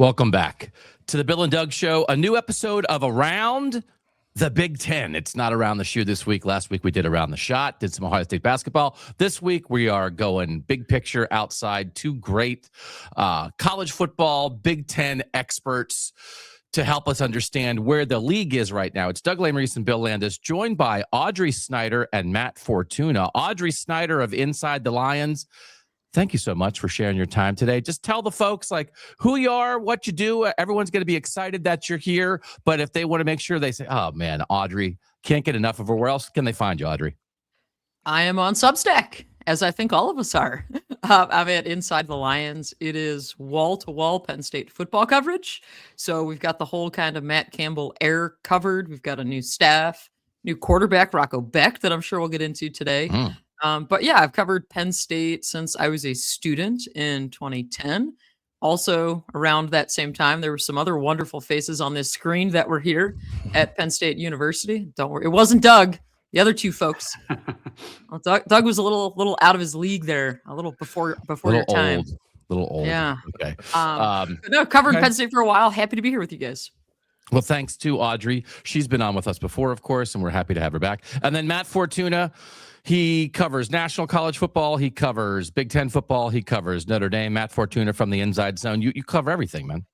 Welcome back to the Bill and Doug Show, a new episode of Around the Big Ten. It's not Around the Shoe this week. Last week we did Around the Shot, did some Ohio State basketball. This week we are going big picture outside. Two great college football Big Ten experts to help us understand where the league is right now. It's Doug Lesmerises and Bill Landis, joined by Audrey Snyder and Matt Fortuna. Audrey Snyder of Inside the Lions, thank you so much for sharing your time today. Just tell the folks who you are, what you do. Everyone's going to be excited that you're here. But if they want to make sure they say, oh man, Audrey, can't get enough of her. Where else can they find you, Audrey? I am on Substack, as I think all of us are. I'm at Inside the Lions. It is wall-to-wall Penn State football coverage. So we've got the whole kind of Matt Campbell era covered. We've got a new staff, new quarterback, Rocco Beck, that I'm sure we'll get into today. But yeah, I've covered Penn State since I was a student in 2010. Also, around that same time, there were some other wonderful faces on this screen that were here at Penn State University. Don't worry, it wasn't Doug. The other two folks. Well, Doug was a little out of his league there, a little before your time. A little old. Yeah. Okay. No, covered Penn State for a while. Happy to be here with you guys. Well, thanks to Audrey. She's been on with us before, of course, and we're happy to have her back. And then Matt Fortuna. He covers national college football. He covers Big Ten football. He covers Notre Dame. Matt Fortuna from the Inside Zone. You cover everything, man.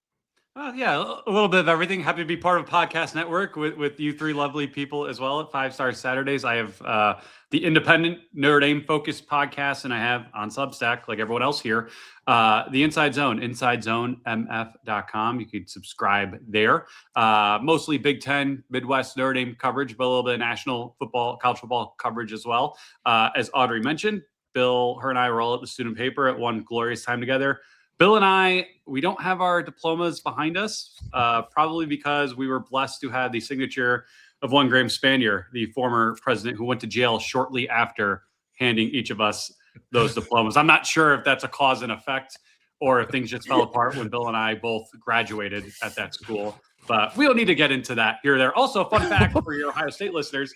Yeah, a little bit of everything. Happy to be part of a podcast network with you three lovely people as well at 5 Star Saturdays. I have the independent Notre Dame focused podcast, and I have on Substack, like everyone else here, the Inside Zone, InsideZoneMF.com. You can subscribe there. Mostly Big Ten, Midwest Notre Dame coverage, but a little bit of national football, college football coverage as well. As Audrey mentioned, Bill, her and I were all at the student paper at one glorious time together. Bill and I, we don't have our diplomas behind us, probably because we were blessed to have the signature of one Graham Spanier, the former president who went to jail shortly after handing each of us those diplomas. I'm not sure if that's a cause and effect or if things just fell apart when Bill and I both graduated at that school. But we don't need to get into that here or there. Also, fun fact for your Ohio State listeners,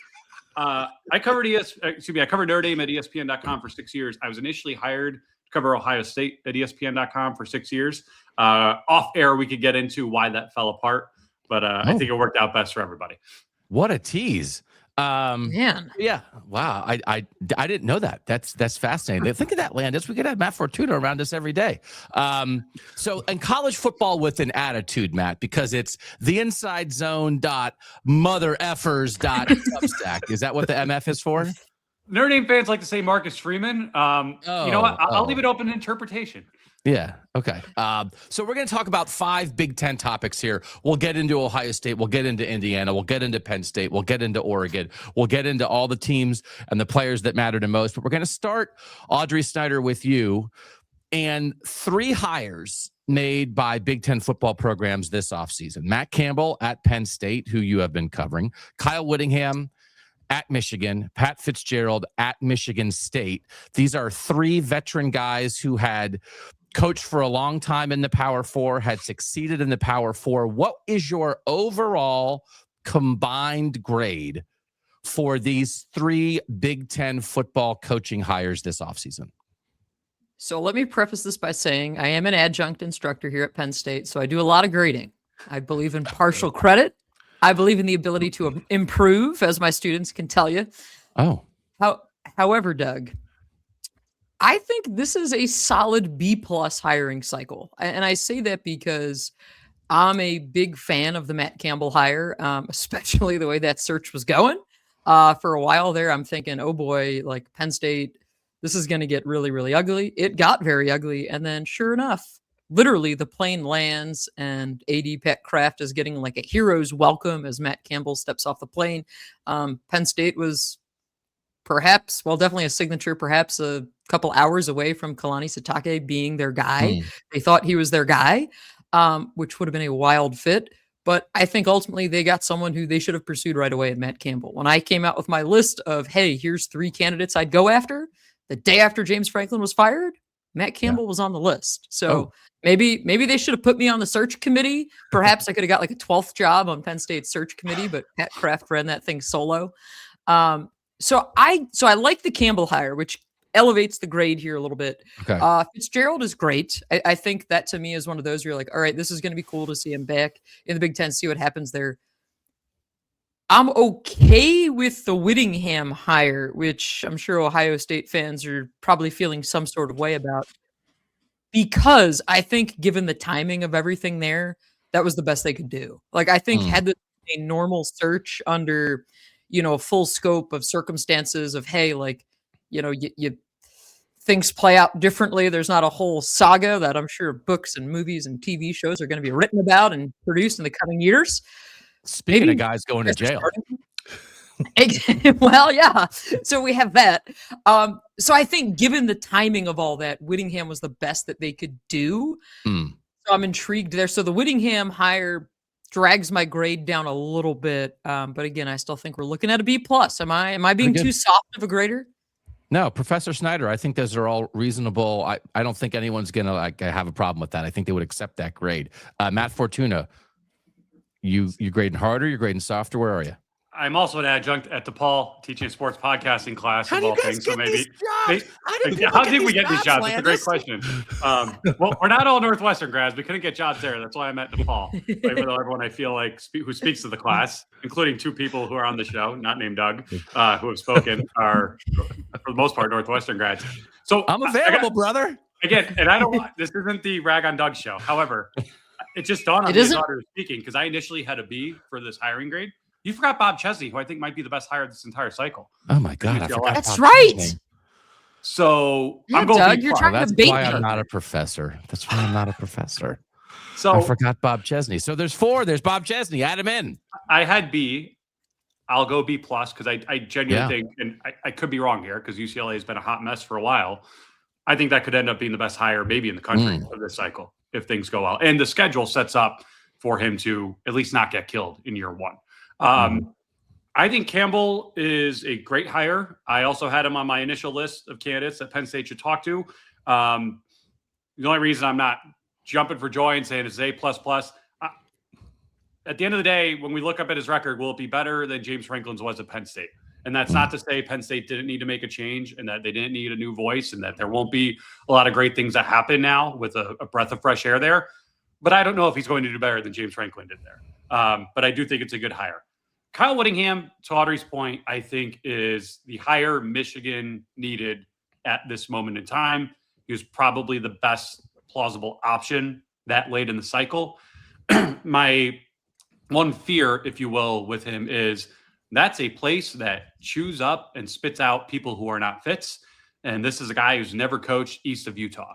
I covered Notre Dame at ESPN.com for 6 years. I was initially hired cover Ohio State at ESPN.com for 6 years. Off air, we could get into why that fell apart, but I think it worked out best for everybody. What a tease. Man. Yeah. Wow. I didn't know that. That's fascinating. Think of that, Landis. We could have Matt Fortuna around us every day. So in college football with an attitude, Matt, because it's the Inside Zone .mothereffers.substack. Is that what the MF is for? Notre Dame fans like to say Marcus Freeman. You know what? I'll leave it open to interpretation. Yeah. Okay. So we're going to talk about 5 Big Ten topics here. We'll get into Ohio State. We'll get into Indiana. We'll get into Penn State. We'll get into Oregon. We'll get into all the teams and the players that matter the most. But we're going to start, Audrey Snyder, with you and 3 hires made by Big Ten football programs this offseason. Matt Campbell at Penn State, who you have been covering. Kyle Whittingham at Michigan, Pat Fitzgerald at Michigan State. These are 3 veteran guys who had coached for a long time in the Power 4, had succeeded in the Power 4. What is your overall combined grade for these 3 Big Ten football coaching hires this offseason? So let me preface this by saying I am an adjunct instructor here at Penn State, so I do a lot of grading. I believe in partial credit. I believe in the ability to improve, as my students can tell you. However, Doug, I think this is a solid B+ hiring cycle. And I say that because I'm a big fan of the Matt Campbell hire, especially the way that search was going. For a while there, I'm thinking, oh boy, like Penn State, this is going to get really, really ugly. It got very ugly. And then sure enough, literally the plane lands and AD Pat Kraft is getting like a hero's welcome as Matt Campbell steps off the plane. Penn State was definitely a signature, perhaps a couple hours away from Kalani Sitake being their guy. They thought he was their guy, which would have been a wild fit. But I think ultimately they got someone who they should have pursued right away in Matt Campbell. When I came out with my list of, hey, here's 3 candidates I'd go after, the day after James Franklin was fired, Matt Campbell was on the list. So maybe they should have put me on the search committee. Perhaps I could have got like a 12th job on Penn State's search committee, but Pat Kraft ran that thing solo. So I like the Campbell hire, which elevates the grade here a little bit. Okay. Fitzgerald is great. I think that to me is one of those where you're like, all right, this is going to be cool to see him back in the Big Ten, see what happens there. I'm okay with the Whittingham hire, which I'm sure Ohio State fans are probably feeling some sort of way about, because I think given the timing of everything there, that was the best they could do. Like, I think had this been a normal search under, a full scope of circumstances of, hey, like, you things play out differently. There's not a whole saga that I'm sure books and movies and TV shows are going to be written about and produced in the coming years. Speaking of guys going to jail. Well, yeah. So we have that. So I think given the timing of all that, Whittingham was the best that they could do. So I'm intrigued there. So the Whittingham hire drags my grade down a little bit. But again, I still think we're looking at a B+. Am I being too soft of a grader? No, Professor Snyder, I think those are all reasonable. I don't think anyone's going to have a problem with that. I think they would accept that grade. Matt Fortuna, you grading harder? You're grading softer? Where are you? I'm also an adjunct at DePaul teaching a sports podcasting class. How do you guys get these jobs? How did we get these jobs? That's a great question. Well, we're not all Northwestern grads. We couldn't get jobs there. That's why I'm at DePaul. Even though everyone I feel like who speaks to the class, including 2 people who are on the show, not named Doug, who have spoken, are for the most part Northwestern grads. So I'm available, brother. Again, and I don't want this isn't the rag on Doug show. However, it just dawned on me as Audrey was speaking, because I initially had a B for this hiring grade. You forgot Bob Chesney, who I think might be the best hire this entire cycle. Oh my God, I forgot. That's right. Chesney. So yeah, I'm going. Doug, you're trying that's to bait why me. I'm not a professor. That's why I'm not a professor. So I forgot Bob Chesney. So there's 4. There's Bob Chesney. Add him in. I had B. I'll go B+ because I genuinely think, and I could be wrong here because UCLA has been a hot mess for a while. I think that could end up being the best hire maybe in the country of this cycle if things go well. And the schedule sets up for him to at least not get killed in year 1. I think Campbell is a great hire. I also had him on my initial list of candidates that Penn State should talk to. The only reason I'm not jumping for joy and saying it's A++, at the end of the day, when we look up at his record, will it be better than James Franklin's was at Penn State? And that's not to say Penn State didn't need to make a change and that they didn't need a new voice and that there won't be a lot of great things that happen now with a breath of fresh air there. But I don't know if he's going to do better than James Franklin did there. But I do think it's a good hire. Kyle Whittingham, to Audrey's point, I think is the hire Michigan needed at this moment in time. He was probably the best plausible option that late in the cycle. My one fear, if you will, with him is that's a place that chews up and spits out people who are not fits. And this is a guy who's never coached east of Utah.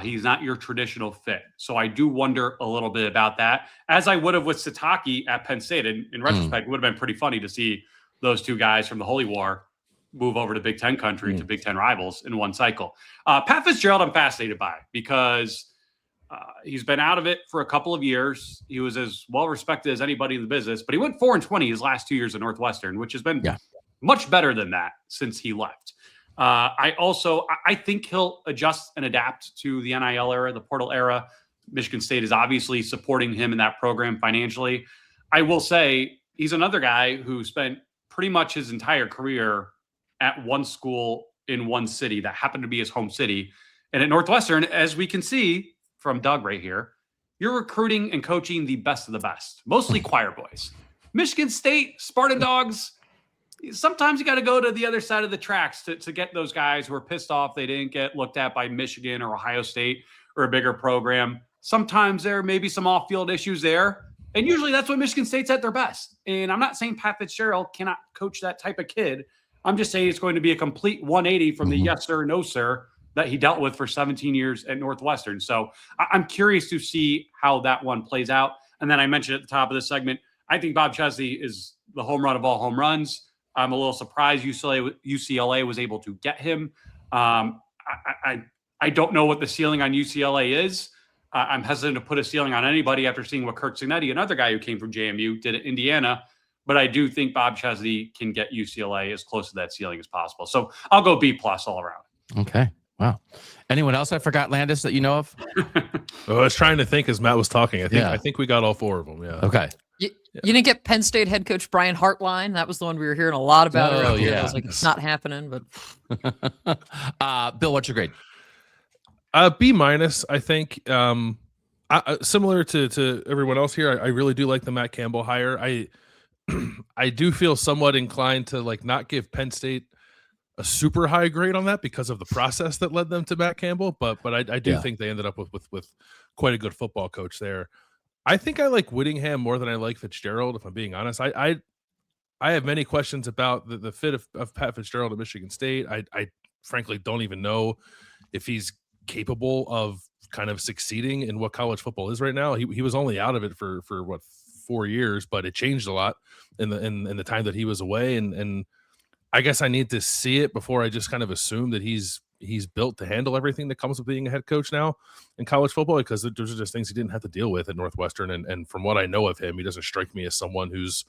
He's not your traditional fit. So I do wonder a little bit about that, as I would have with Sataki at Penn State. And in retrospect, it would have been pretty funny to see those 2 guys from the Holy War move over to Big Ten country to Big Ten rivals in one cycle. Pat Fitzgerald, I'm fascinated by because he's been out of it for a couple of years. He was as well respected as anybody in the business, but he went 4-20 his last 2 years at Northwestern, which has been much better than that since he left. I think he'll adjust and adapt to the NIL era, the portal era. Michigan State is obviously supporting him in that program financially. I will say he's another guy who spent pretty much his entire career at one school in one city that happened to be his home city. And at Northwestern, as we can see from Doug right here, you're recruiting and coaching the best of the best, mostly choir boys. Michigan State, Spartan Dogs, sometimes you got to go to the other side of the tracks to get those guys who are pissed off they didn't get looked at by Michigan or Ohio State or a bigger program. Sometimes there may be some off-field issues there. And usually that's when Michigan State's at their best. And I'm not saying Pat Fitzgerald cannot coach that type of kid. I'm just saying it's going to be a complete 180 from the yes sir, no sir that he dealt with for 17 years at Northwestern. So I'm curious to see how that one plays out. And then I mentioned at the top of the segment, I think Bob Chesney is the home run of all home runs. I'm a little surprised UCLA was able to get him. I don't know what the ceiling on UCLA is. I'm hesitant to put a ceiling on anybody after seeing what Kirk Cignetti, another guy who came from JMU, did at Indiana. But I do think Bob Chesney can get UCLA as close to that ceiling as possible. So I'll go B+ all around. Okay. Wow. Anyone else I forgot, Landis, that you know of? I was trying to think as Matt was talking. I think we got all 4 of them. Yeah. Okay. You didn't get Penn State head coach Brian Hartline. That was the one we were hearing a lot about. Oh, around here. yeah. I was like, it's not happening. But Bill, what's your grade? B-, I think. Similar to everyone else here, I really do like the Matt Campbell hire. I do feel somewhat inclined to like not give Penn State a super high grade on that because of the process that led them to Matt Campbell, but I do think they ended up with quite a good football coach there. I think I like Whittingham more than I like Fitzgerald, if I'm being honest. I have many questions about the fit of Pat Fitzgerald at Michigan State. I frankly don't even know if he's capable of kind of succeeding in what college football is right now. He was only out of it for what, 4 years, but it changed a lot in the time that he was away. And I guess I need to see it before I just kind of assume that he's built to handle everything that comes with being a head coach now in college football, because those are just things he didn't have to deal with at Northwestern. And from what I know of him, he doesn't strike me as someone who's,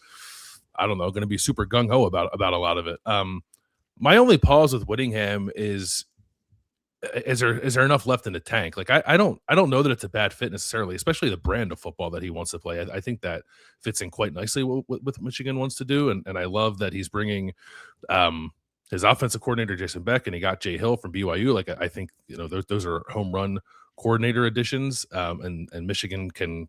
I don't know, going to be super gung-ho about a lot of it. My only pause with Whittingham is there enough left in the tank? Like, I don't know that it's a bad fit necessarily, especially the brand of football that he wants to play. I think that fits in quite nicely with what Michigan wants to do. And I love that he's bringing his offensive coordinator, Jason Beck, and he got Jay Hill from BYU. Like, I think, those are home run coordinator additions, and Michigan can,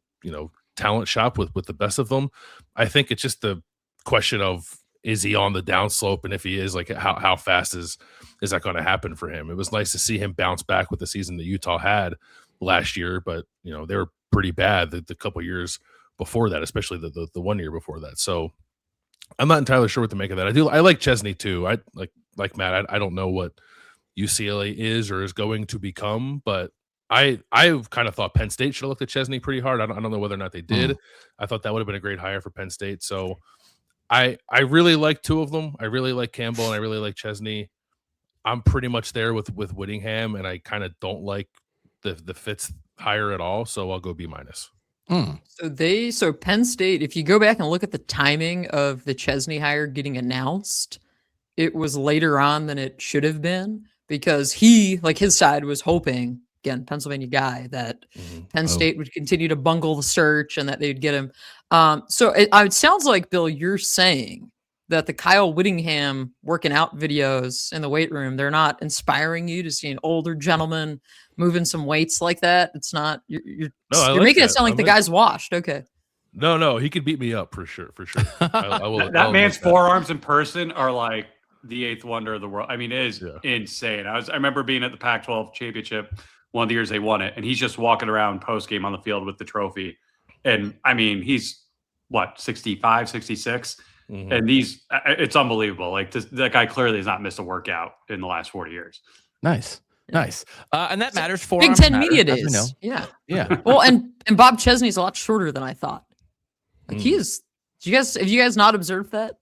talent shop with the best of them. I think it's just the question of, is he on the downslope? And if he is, like, how fast is that going to happen for him? It was nice to see him bounce back with the season that Utah had last year, but they were pretty bad the couple years before that, especially the 1 year before that. So I'm not entirely sure what to make of that. I like Chesney too. I like Matt. I don't know what UCLA is or is going to become, but I kind of thought Penn State should have looked at Chesney pretty hard. I don't know whether or not they did. I thought that would have been a great hire for Penn State. So I really like two of them. I really like Campbell and I really like Chesney. I'm pretty much there with Whittingham, and I kind of don't like the Fitz hire at all. So I'll go B-. So Penn State, if you go back and look at the timing of the Chesney hire getting announced, it was later on than it should have been, because his side was hoping, again, Pennsylvania guy, that Penn State would continue to bungle the search and that they'd get him. So it sounds like, Bill, you're saying that the Kyle Whittingham working out videos in the weight room, they're not inspiring you to see an older gentleman moving some weights like that. It's not, you're making it sound like the guy's washed. Okay. No, he could beat me up for sure. I will. That man's forearms in person are like the eighth wonder of the world. I mean, it is insane. I remember being at the Pac-12 championship one of the years they won it, and he's just walking around post-game on the field with the trophy. And I mean, he's what, 65, 66? And it's unbelievable. Like, that guy clearly has not missed a workout in the last 40 years. Nice. And that matters for Big Ten media days. Yeah. Well, and Bob Chesney's a lot shorter than I thought. Like, have you guys not observed that?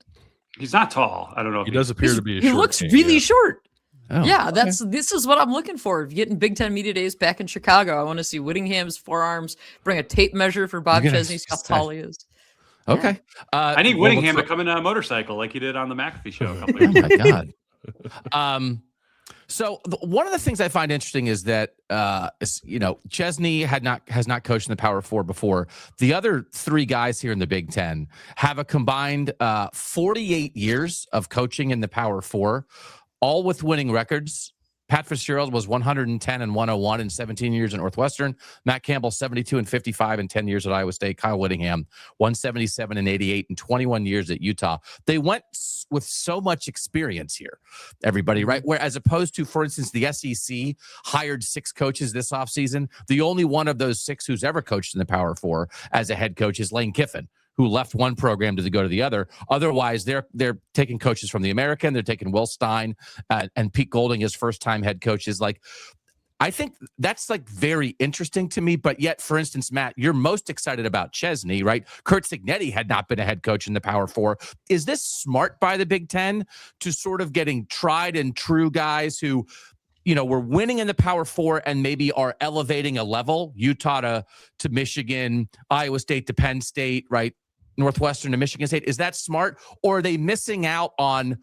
He's not tall. I don't know. He does appear to be. He looks really short. Oh, yeah, this is what I'm looking for. Getting Big Ten media days back in Chicago. I want to see Whittingham's forearms. Bring a tape measure for Bob Chesney. See how tall he is. Okay. I need Whittingham to come in on a motorcycle like he did on the McAfee show. Oh my God. So one of the things I find interesting is that Chesney has not coached in the Power Four before. The other three guys here in the Big Ten have a combined 48 years of coaching in the Power Four, all with winning records. Pat Fitzgerald was 110 and 101 in 17 years at Northwestern. Matt Campbell, 72 and 55 in 10 years at Iowa State. Kyle Whittingham, 177 and 88 in 21 years at Utah. They went with so much experience here, everybody, right? Where, as opposed to, for instance, the SEC hired 6 coaches this offseason. The only one of those 6 who's ever coached in the Power Four as a head coach is Lane Kiffin, who left one program to go to the other. Otherwise, they're taking coaches from the American. They're taking Will Stein and Pete Golding as first-time head coaches. Like, I think that's like very interesting to me. But yet, for instance, Matt, you're most excited about Chesney, right? Curt Cignetti had not been a head coach in the Power Four. Is this smart by the Big Ten to sort of getting tried and true guys who, we're winning in the Power Four and maybe are elevating a level, Utah to Michigan, Iowa State to Penn State, right? Northwestern to Michigan State. Is that smart? Or are they missing out on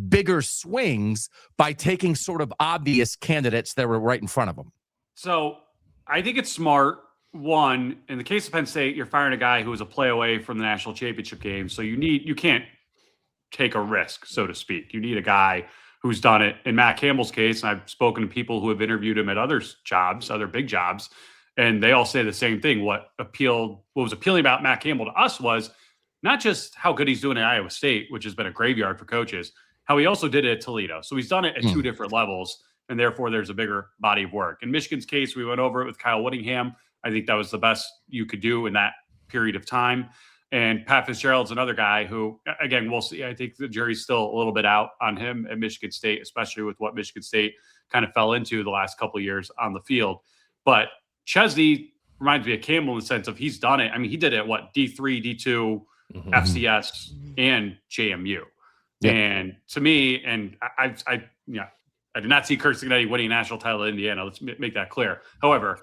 bigger swings by taking sort of obvious candidates that were right in front of them? So I think it's smart one, in the case of Penn State, you're firing a guy who was a play away from the national championship game. So you can't take a risk, so to speak. You need a guy who's done it. In Matt Campbell's case, and I've spoken to people who have interviewed him at other jobs, other big jobs, and they all say the same thing. What was appealing about Matt Campbell to us was not just how good he's doing at Iowa State, which has been a graveyard for coaches, how he also did it at Toledo. So he's done it at two different levels, and therefore there's a bigger body of work. In Michigan's case, we went over it with Kyle Whittingham. I think that was the best you could do in that period of time. And Pat Fitzgerald's another guy who, again, we'll see. I think the jury's still a little bit out on him at Michigan State, especially with what Michigan State kind of fell into the last couple of years on the field. But Chesney reminds me of Campbell in the sense of he's done it. I mean, he did it, D3, D2, FCS, and JMU. Yep. And to me, and I did not see Kirk Cignetti winning a national title at Indiana. Let's make that clear. However,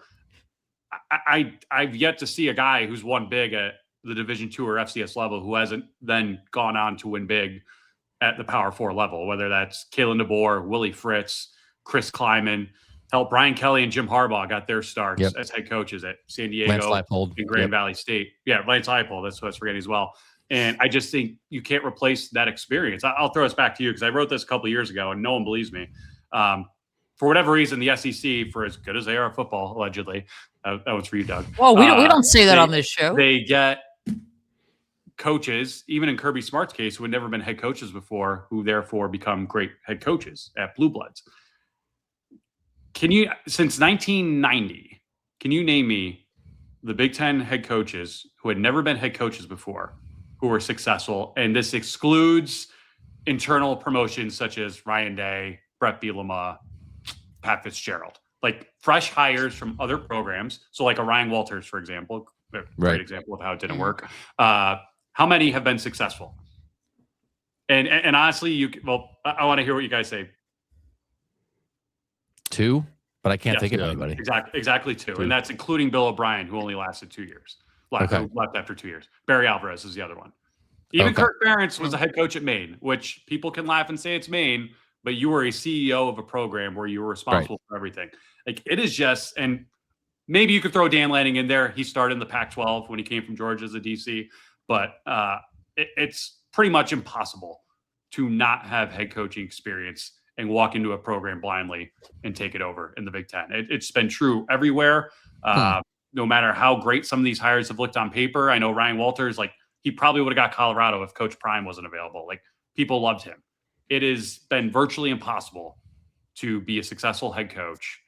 I've yet to see a guy who's won big at the Division II or FCS level who hasn't then gone on to win big at the Power 4 level, whether that's Kalen DeBoer, Willie Fritz, Chris Kleiman. Hell, Brian Kelly and Jim Harbaugh got their starts as head coaches at San Diego and Grand Valley State. Yeah, Lance Leipold, that's what I was forgetting as well. And I just think you can't replace that experience. I'll throw this back to you because I wrote this a couple of years ago and no one believes me. For whatever reason, the SEC, for as good as they are at football, allegedly, that was for you, Doug. Well, we don't say that on this show. They get coaches, even in Kirby Smart's case, who had never been head coaches before, who therefore become great head coaches at Blue Bloods. Since 1990, can you name me the Big Ten head coaches who had never been head coaches before, who were successful? And this excludes internal promotions such as Ryan Day, Brett Bielema, Pat Fitzgerald, like fresh hires from other programs. So like a Ryan Walters, for example, great example of how it didn't work. How many have been successful? And honestly, I want to hear what you guys say. 2, but I can't think of anybody. Exactly 2. And that's including Bill O'Brien, who only lasted 2 years. Left after 2 years. Barry Alvarez is the other one. Even Kirk Ferentz was a head coach at Maine, which people can laugh and say it's Maine, but you were a CEO of a program where you were responsible for everything. Like it is just, and maybe you could throw Dan Lanning in there. He started in the Pac-12 when he came from Georgia as a DC, but it's pretty much impossible to not have head coaching experience and walk into a program blindly and take it over in the Big Ten. It's been true everywhere. No matter how great some of these hires have looked on paper. I know Ryan Walters, like he probably would have got Colorado if Coach Prime wasn't available. Like people loved him. It has been virtually impossible to be a successful head coach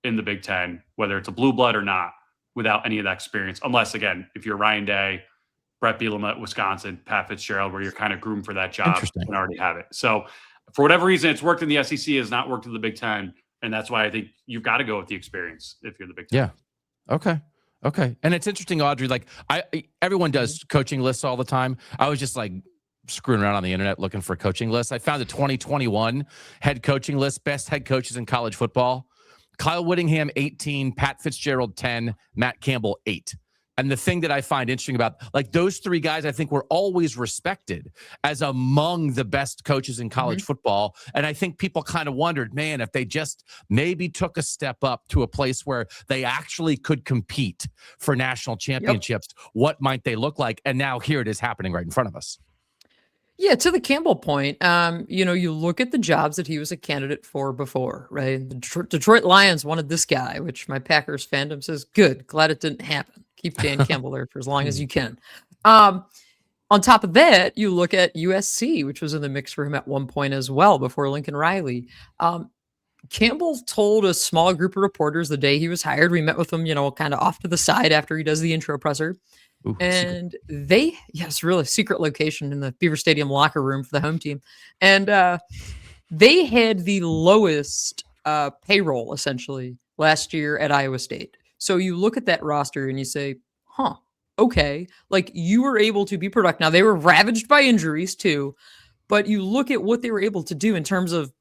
in the Big Ten, whether it's a blue blood or not, without any of that experience. Unless, again, if you're Ryan Day, Brett Bielema at Wisconsin, Pat Fitzgerald, where you're kind of groomed for that job and already have it. So for whatever reason, it's worked in the SEC, has not worked in the Big Ten. And that's why I think you've got to go with the experience if you're the Big Ten. Yeah. Okay. And it's interesting, Audrey, like everyone does coaching lists all the time. I was just like screwing around on the internet looking for coaching lists. I found the 2021 head coaching list, best head coaches in college football. Kyle Whittingham, 18, Pat Fitzgerald, 10, Matt Campbell, 8. And the thing that I find interesting about like those 3 guys, I think were always respected as among the best coaches in college football. And I think people kind of wondered, man, if they just maybe took a step up to a place where they actually could compete for national championships, what might they look like? And now here it is happening right in front of us. Yeah, to the Campbell point, you look at the jobs that he was a candidate for before, right? The Detroit Lions wanted this guy, which my Packers fandom says, good, glad it didn't happen. Keep Dan Campbell there for as long as you can. On top of that, you look at USC, which was in the mix for him at one point as well before Lincoln Riley. Campbell told a small group of reporters the day he was hired, we met with him, kind of off to the side after he does the intro presser. Ooh, and it's really secret location in the Beaver Stadium locker room for the home team. And they had the lowest payroll essentially last year at Iowa State. So you look at that roster and you say, okay, like you were able to be productive. Now they were ravaged by injuries too, but you look at what they were able to do in terms of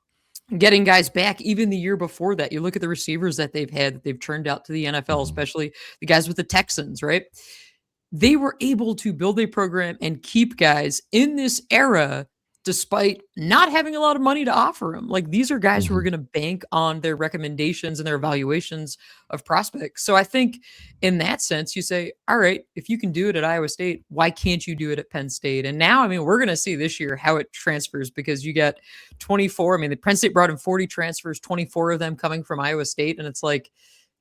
getting guys back even the year before that. You look at the receivers that they've had that they've turned out to the NFL, especially the guys with the Texans, right? They were able to build a program and keep guys in this era despite not having a lot of money to offer him. Like, these are guys who are going to bank on their recommendations and their evaluations of prospects. So I think in that sense, you say, all right, if you can do it at Iowa State, why can't you do it at Penn State? And now, I mean, we're going to see this year how it transfers, because you get 24. I mean, the Penn State brought in 40 transfers, 24 of them coming from Iowa State. And it's like,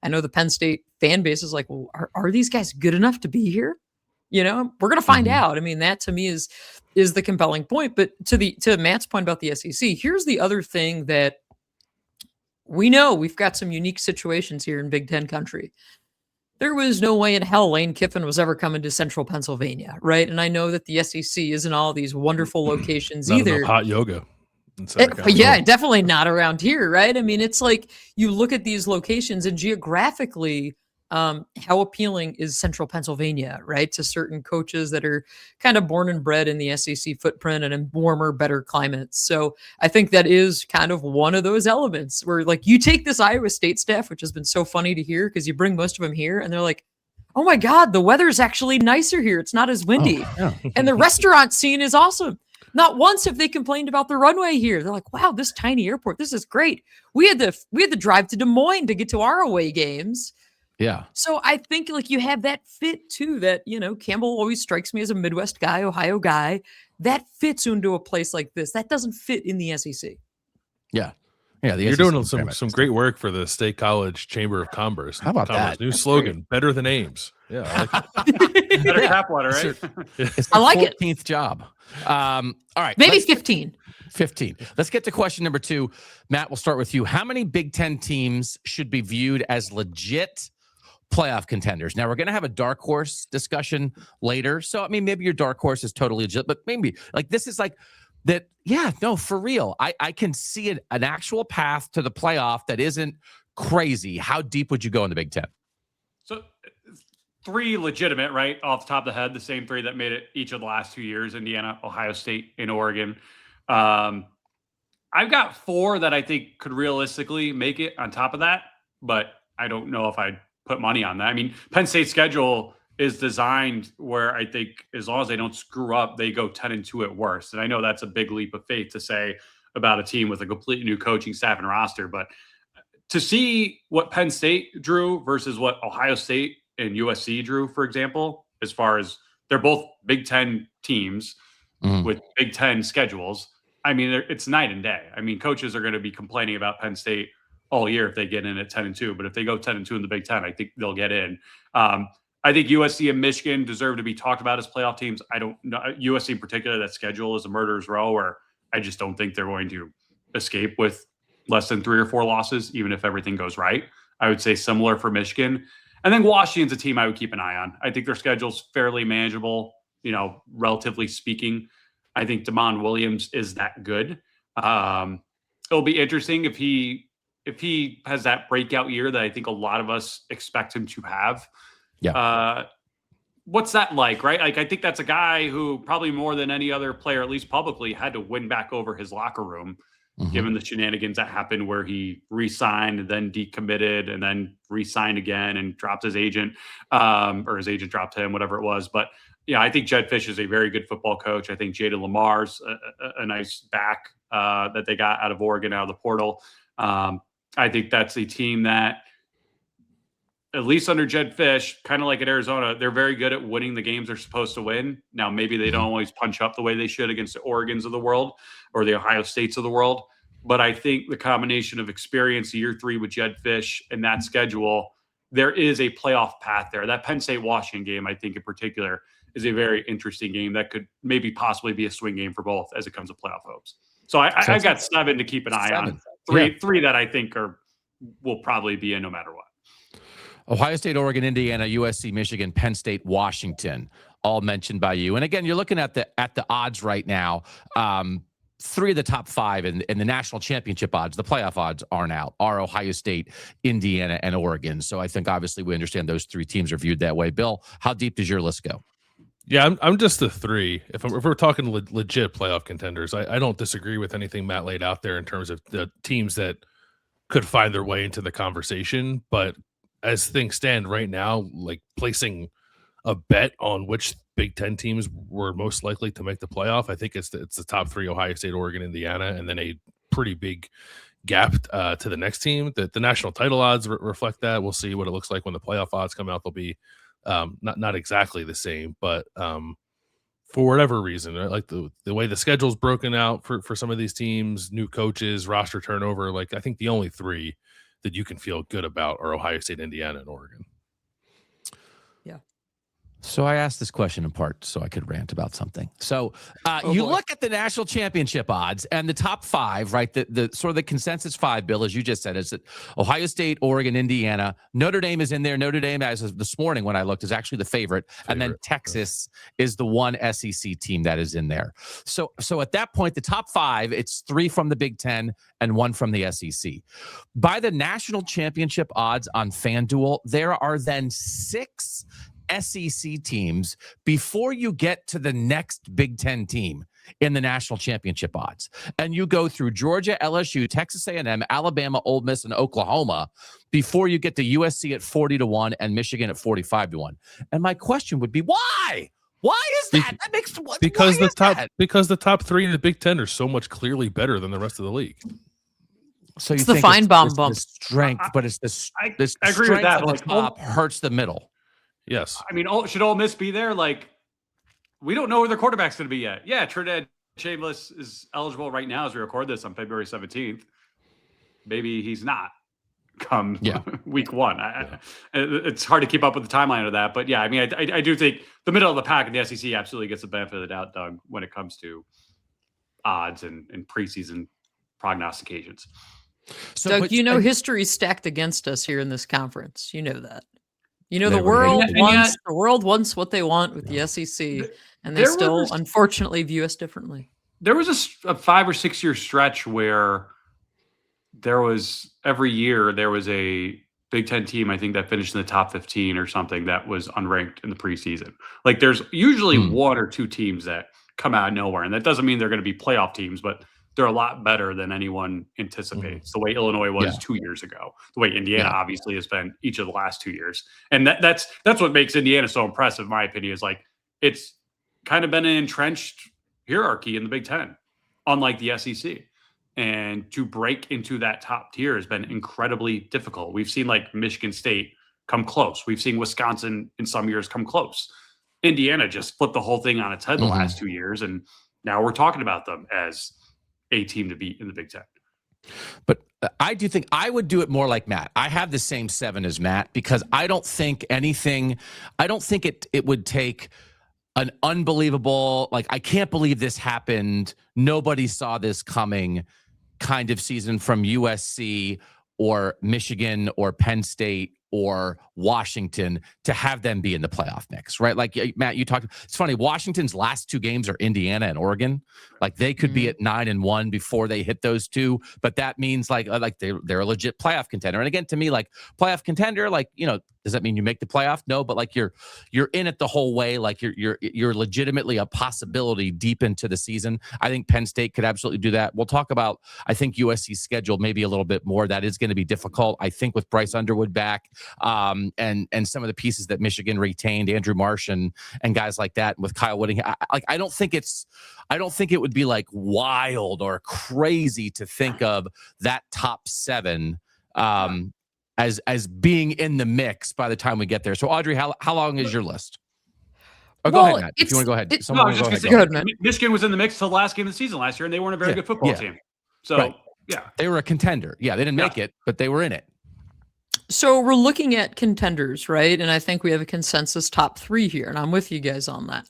I know the Penn State fan base is like, well, are these guys good enough to be here? You know, we're going to find out. I mean, that to me is the compelling point. But to Matt's point about the SEC, here's the other thing that we know. We've got some unique situations here in Big Ten country. There was no way in hell Lane Kiffin was ever coming to Central Pennsylvania, right? And I know that the SEC isn't all these wonderful locations Not either. enough hot yoga. Yeah, definitely not around here, right? I mean, it's like you look at these locations and geographically, how appealing is Central Pennsylvania, right, to certain coaches that are kind of born and bred in the SEC footprint and in warmer, better climates. So I think that is kind of one of those elements where, like, you take this Iowa State staff, which has been so funny to hear because you bring most of them here and they're like, oh my God, the weather's actually nicer here. It's not as windy. Oh, yeah. And the restaurant scene is awesome. Not once have they complained about the runway here. They're like, wow, this tiny airport, this is great. We had to drive to Des Moines to get to our away games. Yeah. So I think, like, you have that fit too, that, you know, Campbell always strikes me as a Midwest guy, Ohio guy. That fits into a place like this. That doesn't fit in the SEC. Yeah. Yeah. You're doing some great work for the State College Chamber of Commerce. How about that? New slogan, better than Ames. Yeah. I like it. Better tap water, right? It's I like it. 14th job. All right. Maybe 15. 15. Let's get to question number 2. Matt, we'll start with you. How many Big Ten teams should be viewed as legit playoff contenders? Now, we're going to have a dark horse discussion later. So, I mean, maybe your dark horse is totally legit, but maybe like this is like that. Yeah, no, for real. I can see an actual path to the playoff that isn't crazy. How deep would you go in the Big Ten? So 3 legitimate, right, off the top of the head, the same 3 that made it each of the last 2 years: Indiana, Ohio State, and Oregon. I've got 4 that I think could realistically make it on top of that, but I don't know if I'd put money on that. I mean, Penn State's schedule is designed where I think as long as they don't screw up, they go 10-2 at worst. And I know that's a big leap of faith to say about a team with a completely new coaching staff and roster, but to see what Penn State drew versus what Ohio State and USC drew, for example, as far as they're both Big Ten teams with Big Ten schedules, I mean, it's night and day. I mean, coaches are going to be complaining about Penn State all year if they get in at 10-2, but if they go 10-2 in the Big Ten, I think they'll get in. I think USC and Michigan deserve to be talked about as playoff teams. I don't know USC in particular. That schedule is a murderer's row where I just don't think they're going to escape with less than 3 or 4 losses, even if everything goes right. I would say similar for Michigan. And then Washington's a team I would keep an eye on. I think their schedule's fairly manageable, you know, relatively speaking. I think Damon Williams is that good. It'll be interesting if he has that breakout year that I think a lot of us expect him to have. Yeah. What's that like, right? Like, I think that's a guy who probably more than any other player, at least publicly, had to win back over his locker room, given the shenanigans that happened where he re-signed and then decommitted and then re-signed again and dropped his agent, or his agent dropped him, whatever it was. But yeah, I think Jed Fish is a very good football coach. I think Jaden Lamar's a nice back that they got out of Oregon, out of the portal. I think that's a team that, at least under Jed Fish, kind of like at Arizona, they're very good at winning the games they're supposed to win. Now, maybe they don't always punch up the way they should against the Oregons of the world or the Ohio States of the world. But I think the combination of experience year 3 with Jed Fish and that schedule, there is a playoff path there. That Penn State-Washington game, I think in particular, is a very interesting game that could maybe possibly be a swing game for both as it comes to playoff hopes. So I got 7 to keep an eye on. Three that I think will probably be in no matter what. Ohio State, Oregon, Indiana, USC, Michigan, Penn State, Washington, all mentioned by you. And again, you're looking at the odds right now. 3 of the top 5 in the national championship odds, the playoff odds are Ohio State, Indiana, and Oregon. So I think obviously we understand those 3 teams are viewed that way. Bill, how deep does your list go? Yeah, I'm just the 3. If we're talking legit playoff contenders, I don't disagree with anything Matt laid out there in terms of the teams that could find their way into the conversation. But as things stand right now, like placing a bet on which Big Ten teams were most likely to make the playoff, I think it's the top three: Ohio State, Oregon, Indiana, and then a pretty big gap to the next team. The national title odds reflect that. We'll see what it looks like when the playoff odds come out. They'll be not exactly the same, but for whatever reason, right? Like the way the schedule's broken out for some of these teams, new coaches, roster turnover, like I think the only three that you can feel good about are Ohio State, Indiana, and Oregon. So I asked this question in part so I could rant about something. So look at the national championship odds and the top five, right? The sort of the consensus five, Bill, as you just said, is that Ohio State, Oregon, Indiana, Notre Dame is in there. Notre Dame, as of this morning when I looked, is actually the favorite. And then Texas is the one SEC team that is in there. So at that point, the top five, it's 3 from the Big Ten and 1 from the SEC. By the national championship odds on FanDuel, there are then 6 SEC teams before you get to the next Big Ten team in the national championship odds. And you go through Georgia, LSU, Texas A&M, Alabama, Ole Miss, and Oklahoma before you get to USC at 40-1 and Michigan at 45-1. And my question would be, why? Why is that? That makes because the top 3 in the Big Ten are so much clearly better than the rest of the league. So it's the Feinbaum bump. The strength, but it's the I agree with that. Like, top hurts the middle. Yes. I mean, should Ole Miss be there? Like, we don't know where their quarterback's going to be yet. Yeah, Trinidad Chambliss is eligible right now as we record this on February 17th. Maybe he's not come week 1. It's hard to keep up with the timeline of that. But, yeah, I mean, I do think the middle of the pack in the SEC absolutely gets the benefit of the doubt, Doug, when it comes to odds and preseason prognostications. So, Doug, history's stacked against us here in this conference. You know that. The world wants what they want with the SEC, and they still, unfortunately, view us differently. There was a 5 or 6 year stretch where every year there was a Big Ten team, I think, that finished in the top 15 or something that was unranked in the preseason. Like, there's usually 1 or 2 teams that come out of nowhere, and that doesn't mean they're going to be playoff teams, but they're a lot better than anyone anticipates. The way Illinois was 2 years ago, the way Indiana obviously has been each of the last 2 years. And that's what makes Indiana so impressive, in my opinion, is like, it's kind of been an entrenched hierarchy in the Big Ten, unlike the SEC. And to break into that top tier has been incredibly difficult. We've seen like Michigan State come close. We've seen Wisconsin in some years come close. Indiana just flipped the whole thing on its head the last 2 years. And now we're talking about them as a team to beat in the Big Ten. But I do think I would do it more like Matt. I have the same 7 as Matt because I don't think it would take an unbelievable, like, I can't believe this happened, nobody saw this coming kind of season from USC or Michigan or Penn State or Washington to have them be in the playoff mix, right? Like, Matt, you talked, it's funny, Washington's last 2 games are Indiana and Oregon. Like, they could be at 9-1 before they hit those 2, but that means like they're a legit playoff contender. And again, to me, like, playoff contender, like, does that mean you make the playoff? No, but like you're in it the whole way. Like you're legitimately a possibility deep into the season. I think Penn State could absolutely do that. We'll talk about, I think, USC's schedule maybe a little bit more. That is going to be difficult. I think with Bryce Underwood back, and some of the pieces that Michigan retained, Andrew Marsh and guys like that, with Kyle Whittingham. I don't think it would be like wild or crazy to think of that top 7 as being in the mix by the time we get there. So, Audrey, how long is your list? Oh, go ahead, Matt, if you want to go ahead. Go ahead, Matt. Michigan was in the mix till the last game of the season last year, and they weren't a very good football team. So, they were a contender. Yeah, they didn't make it, but they were in it. So we're looking at contenders, right? And I think we have a consensus top 3 here, and I'm with you guys on that.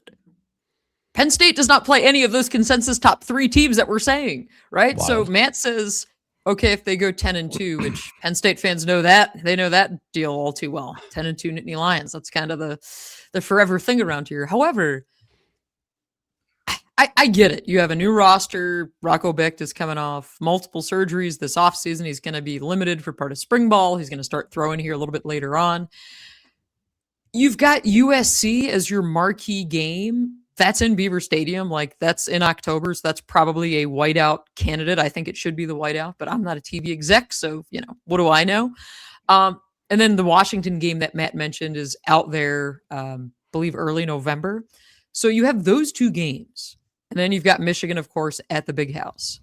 Penn State does not play any of those consensus top 3 teams that we're saying, right? Wow. So Matt says, okay, if they go 10-2, which Penn State fans know that, they know that deal all too well. 10-2 Nittany Lions. That's kind of the forever thing around here. However, I get it. You have a new roster. Rocco Becht is coming off multiple surgeries this offseason. He's going to be limited for part of spring ball. He's going to start throwing here a little bit later on. You've got USC as your marquee game. That's in Beaver Stadium. Like, that's in October. So that's probably a whiteout candidate. I think it should be the whiteout, but I'm not a TV exec. So, what do I know? And then the Washington game that Matt mentioned is out there. believe early November. So you have those 2 games. And then you've got Michigan, of course, at the Big House.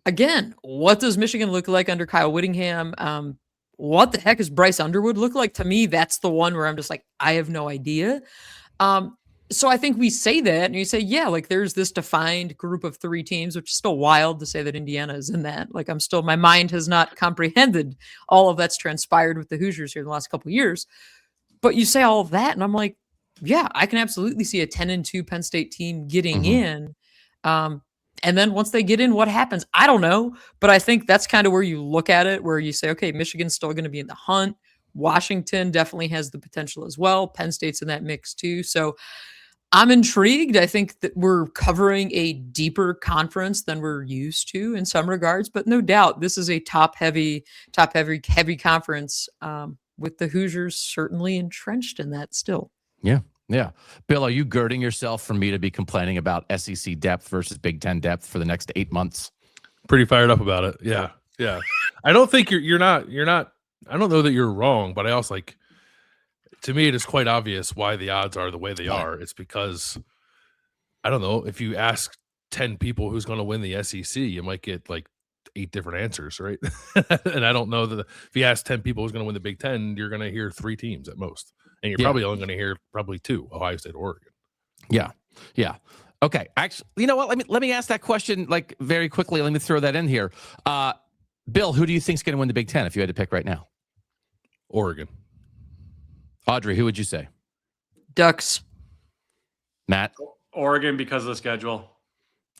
Again, what does Michigan look like under Kyle Whittingham? What the heck does Bryce Underwood look like? To me, that's the one where I'm just like, I have no idea. So I think we say that and you say, yeah, like there's this defined group of 3 teams, which is still wild to say that Indiana is in that. Like my mind has not comprehended all of that's transpired with the Hoosiers here in the last couple of years. But you say all of that and I'm like, yeah, I can absolutely see a 10-2 Penn State team getting in. And then once they get in, what happens? I don't know. But I think that's kind of where you look at it, where you say, okay, Michigan's still going to be in the hunt. Washington definitely has the potential as well. Penn State's in that mix too. So I'm intrigued. I think that we're covering a deeper conference than we're used to in some regards, but no doubt this is a top heavy conference with the Hoosiers certainly entrenched in that still. Yeah. Yeah. Bill, are you girding yourself for me to be complaining about SEC depth versus Big Ten depth for the next 8 months? Pretty fired up about it. Yeah. Yeah. I don't think you're not, I don't know that you're wrong, but I also like, to me, it is quite obvious why the odds are the way they are. It's because, I don't know, if you ask 10 people who's going to win the SEC, you might get like 8 different answers, right? And I don't know that if you ask 10 people who's going to win the Big Ten, you're going to hear 3 teams at most. And you're probably only going to hear probably 2, Ohio State or Oregon. Yeah. Yeah. Okay. Actually, you know what? Let me ask that question like very quickly. Let me throw that in here. Bill, who do you think is going to win the Big Ten if you had to pick right now? Oregon. Audrey, who would you say? Ducks. Matt? Oregon because of the schedule.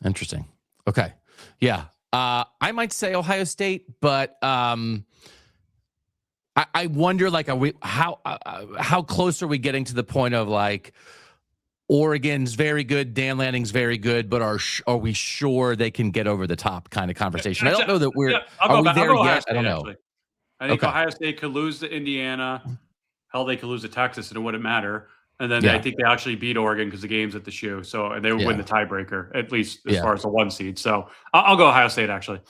Interesting. Okay. Yeah. I might say Ohio State, but I wonder, like, how close are we getting to the point of like Oregon's very good, Dan Lanning's very good, but are we sure they can get over the top kind of conversation? I don't know that we're are we there yet. I don't know. Actually. I think Ohio State could lose to Indiana. Hell, they could lose to Texas and it wouldn't matter. And then I think they actually beat Oregon because the game's at the shoe. So they would win the tiebreaker, at least as far as the 1 seed. So I'll go Ohio State, actually.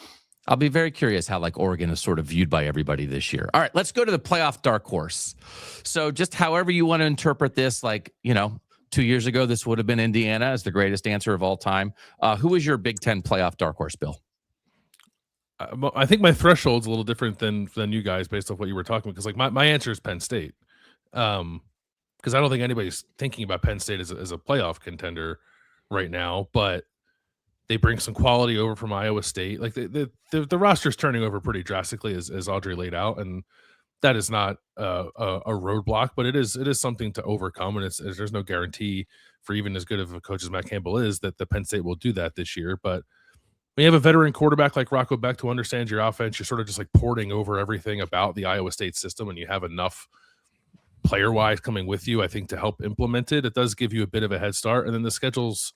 I'll be very curious how like Oregon is sort of viewed by everybody this year. All right, let's go to the playoff dark horse. So just however you want to interpret this, like, 2 years ago, this would have been Indiana as the greatest answer of all time. Who is your Big Ten playoff dark horse, Bill? I think my threshold's a little different than you guys based off what you were talking about. Because like my answer is Penn State. Because I don't think anybody's thinking about Penn State as a playoff contender right now, but they bring some quality over from Iowa State. Like the roster's turning over pretty drastically as Audrey laid out, and that is not a roadblock, but it is something to overcome. And there's no guarantee for even as good of a coach as Matt Campbell is that the Penn State will do that this year. But when you have a veteran quarterback like Rocco Beck who understands your offense, you're sort of just like porting over everything about the Iowa State system, and you have enough player-wise coming with you, I think, to help implement it. It does give you a bit of a head start. And then the schedule's,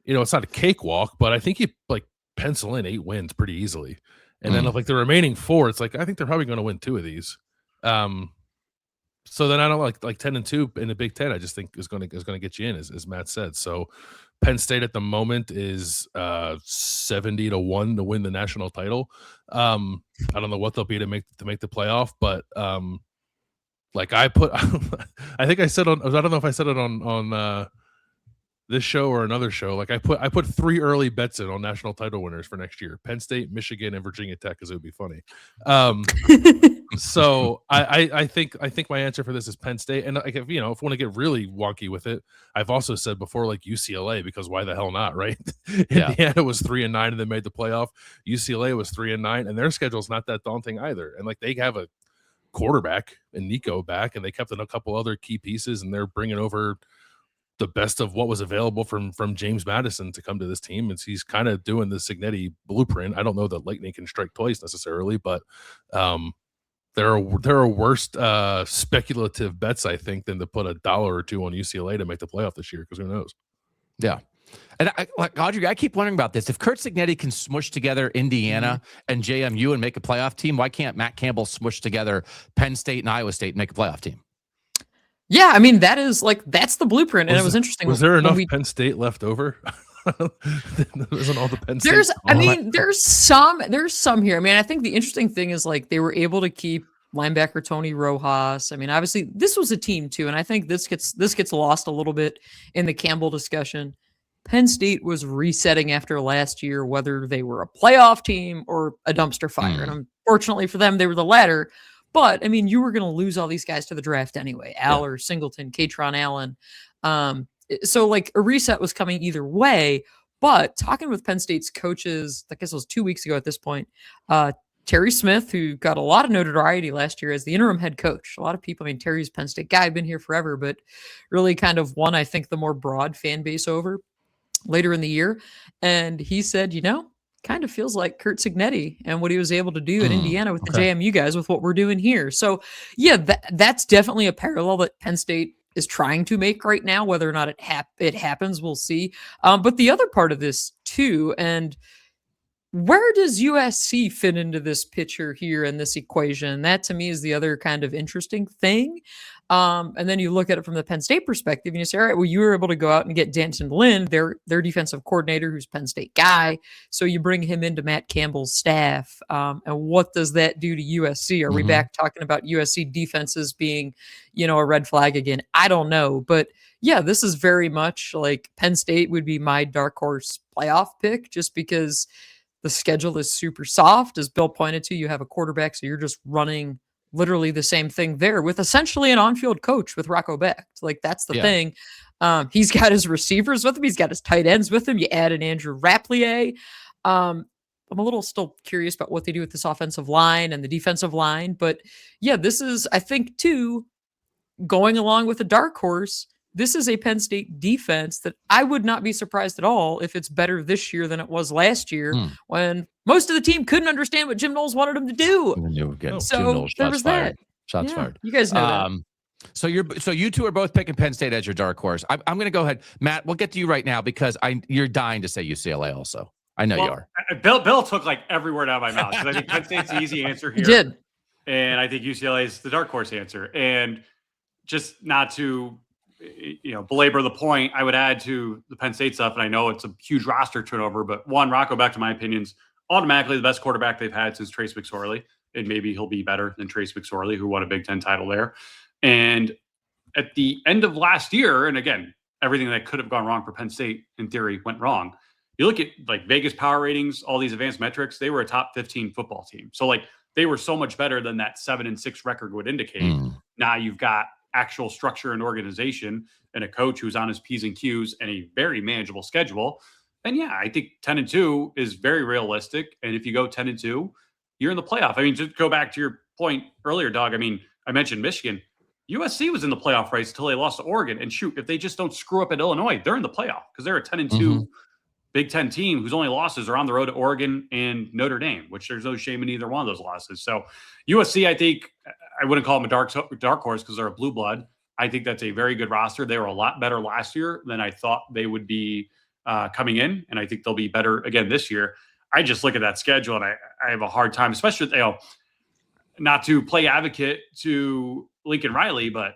it's not a cakewalk, but I think you like pencil in 8 wins pretty easily. And then like the remaining 4, it's like, I think they're probably going to win 2 of these. So then I don't like 10-2 in the Big Ten. I just think is going to get you in, as Matt said. So Penn State at the moment is 70-1 to win the national title. I don't know what they'll be to make the playoff, but like I think I said on, I don't know if I said it on this show or another show. Like I put 3 early bets in on national title winners for next year: Penn State, Michigan, and Virginia Tech, because it would be funny. So I think my answer for this is Penn State. And like, if I want to get really wonky with it, I've also said before, like UCLA, because why the hell not, right? Yeah. Indiana was 3-9 and they made the playoff. UCLA was 3-9, and their schedule's not that daunting either. And like they have a quarterback and Nico back, and they kept in a couple other key pieces, and they're bringing over the best of what was available from James Madison to come to this team. And he's kind of doing the Signetti blueprint. I don't know that lightning can strike twice necessarily, but there are worse speculative bets, I think, than to put $1 or $2 on UCLA to make the playoff this year, because who knows? Yeah. And Audrey, I keep wondering about this. If Kurt Signetti can smush together Indiana and JMU and make a playoff team, why can't Matt Campbell smush together Penn State and Iowa State and make a playoff team? Yeah, I mean, that's the blueprint. And it was interesting. Was there enough Penn State left over? Wasn't all the Penn State? There's some here. I mean, I think the interesting thing is like they were able to keep linebacker Tony Rojas. I mean, obviously this was a team too, and I think this gets lost a little bit in the Campbell discussion. Penn State was resetting after last year, whether they were a playoff team or a dumpster fire. And unfortunately for them, they were the latter. But I mean, you were going to lose all these guys to the draft anyway, Aller, Singleton, Katron Allen. So like a reset was coming either way. But talking with Penn State's coaches, I guess it was 2 weeks ago at this point, Terry Smith, who got a lot of notoriety last year as the interim head coach. A lot of people, I mean, Terry's Penn State guy, been here forever, but really kind of won, I think, the more broad fan base over later in the year. And he said, kind of feels like Curt Cignetti and what he was able to do in Indiana with the JMU guys with what we're doing here. So yeah, that's definitely a parallel that Penn State is trying to make right now. Whether or not it happens, we'll see. But the other part of this too, and where does USC fit into this picture here in this equation? That to me is the other kind of interesting thing. And then you look at it from the Penn State perspective and you say, all right, well, you were able to go out and get Danton Lynn, their defensive coordinator, who's Penn State guy. So you bring him into Matt Campbell's staff. And what does that do to USC? Are we back talking about USC defenses being, a red flag again? I don't know. But yeah, this is very much like Penn State would be my dark horse playoff pick just because the schedule is super soft. As Bill pointed to, you have a quarterback, so you're just running literally the same thing there with essentially an on-field coach with Rocco Becht. Like that's the thing. He's got his receivers with him. He's got his tight ends with him. You add an Andrew Rapplier. I'm a little still curious about what they do with this offensive line and the defensive line. But yeah, this is, I think, too, going along with a dark horse. This is a Penn State defense that I would not be surprised at all if it's better this year than it was last year when most of the team couldn't understand what Jim Knowles wanted them to do. So there was that. Shots fired. You guys know that. So you two are both picking Penn State as your dark horse. I'm going to go ahead. Matt, we'll get to you right now because you're dying to say UCLA also. I know you are. Bill took like every word out of my mouth because I think Penn State's the easy answer here. He did. And I think UCLA is the dark horse answer. And just not to belabor the point, I would add to the Penn State stuff, and I know it's a huge roster turnover, but one, Rocco Becht, to my opinions, automatically the best quarterback they've had since Trace McSorley, and maybe he'll be better than Trace McSorley, who won a Big Ten title there. And at the end of last year, and again, everything that could have gone wrong for Penn State, in theory, went wrong. You look at like Vegas power ratings, all these advanced metrics, they were a top 15 football team. So like they were so much better than that 7-6 record would indicate. Now you've got actual structure and organization and a coach who's on his P's and Q's and a very manageable schedule. And yeah, I think 10-2 is very realistic. And if you go 10-2, you're in the playoff. I mean, just go back to your point earlier, Doug. I mean, I mentioned Michigan. USC was in the playoff race until they lost to Oregon. And shoot, if they just don't screw up at Illinois, they're in the playoff because they're a 10-2 Big Ten team whose only losses are on the road to Oregon and Notre Dame, which there's no shame in either one of those losses. So USC, I think, I wouldn't call them a dark horse because they're a blue blood. I think that's a very good roster. They were a lot better last year than I thought they would be coming in, and I think they'll be better again this year. I just look at that schedule, and I have a hard time, especially not to play advocate to Lincoln Riley, but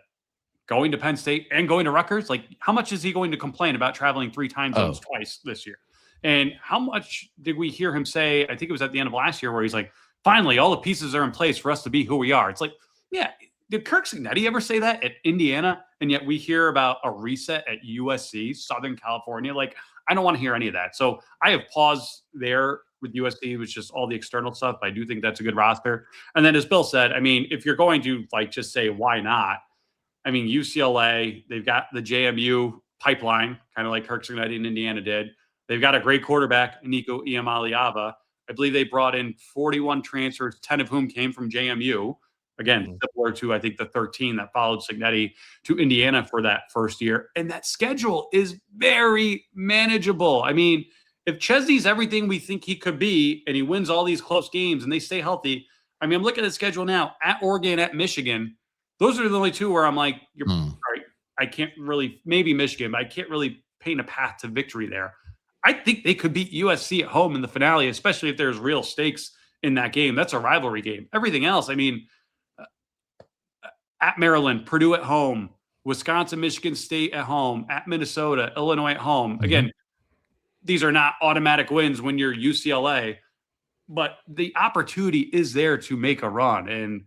going to Penn State and going to Rutgers, like how much is he going to complain about traveling 3 time zones twice this year? And how much did we hear him say, I think it was at the end of last year, where he's like, finally, all the pieces are in place for us to be who we are. It's like, yeah, did Kirk Cignetti ever say that at Indiana? And yet we hear about a reset at USC, Southern California. Like, I don't want to hear any of that. So I have paused there with USC, with just all the external stuff. I do think that's a good roster. And then as Bill said, I mean, if you're going to like just say, why not? I mean, UCLA, they've got the JMU pipeline, kind of like Kirk Cignetti in Indiana did. They've got a great quarterback, Nico Iamaleava. I believe they brought in 41 transfers, 10 of whom came from JMU. Again, similar to, I think, the 13 that followed Cignetti to Indiana for that first year. And that schedule is very manageable. I mean, if Chesney's everything we think he could be and he wins all these close games and they stay healthy, I mean, I'm looking at the schedule now, at Oregon, at Michigan. Those are the only two where I'm like, you're right. I can't really, maybe Michigan, but I can't really paint a path to victory there. I think they could beat USC at home in the finale, especially if there's real stakes in that game. That's a rivalry game. Everything else, I mean, at Maryland, Purdue at home, Wisconsin, Michigan State at home, at Minnesota, Illinois at home. Again, these are not automatic wins when you're UCLA, but the opportunity is there to make a run. And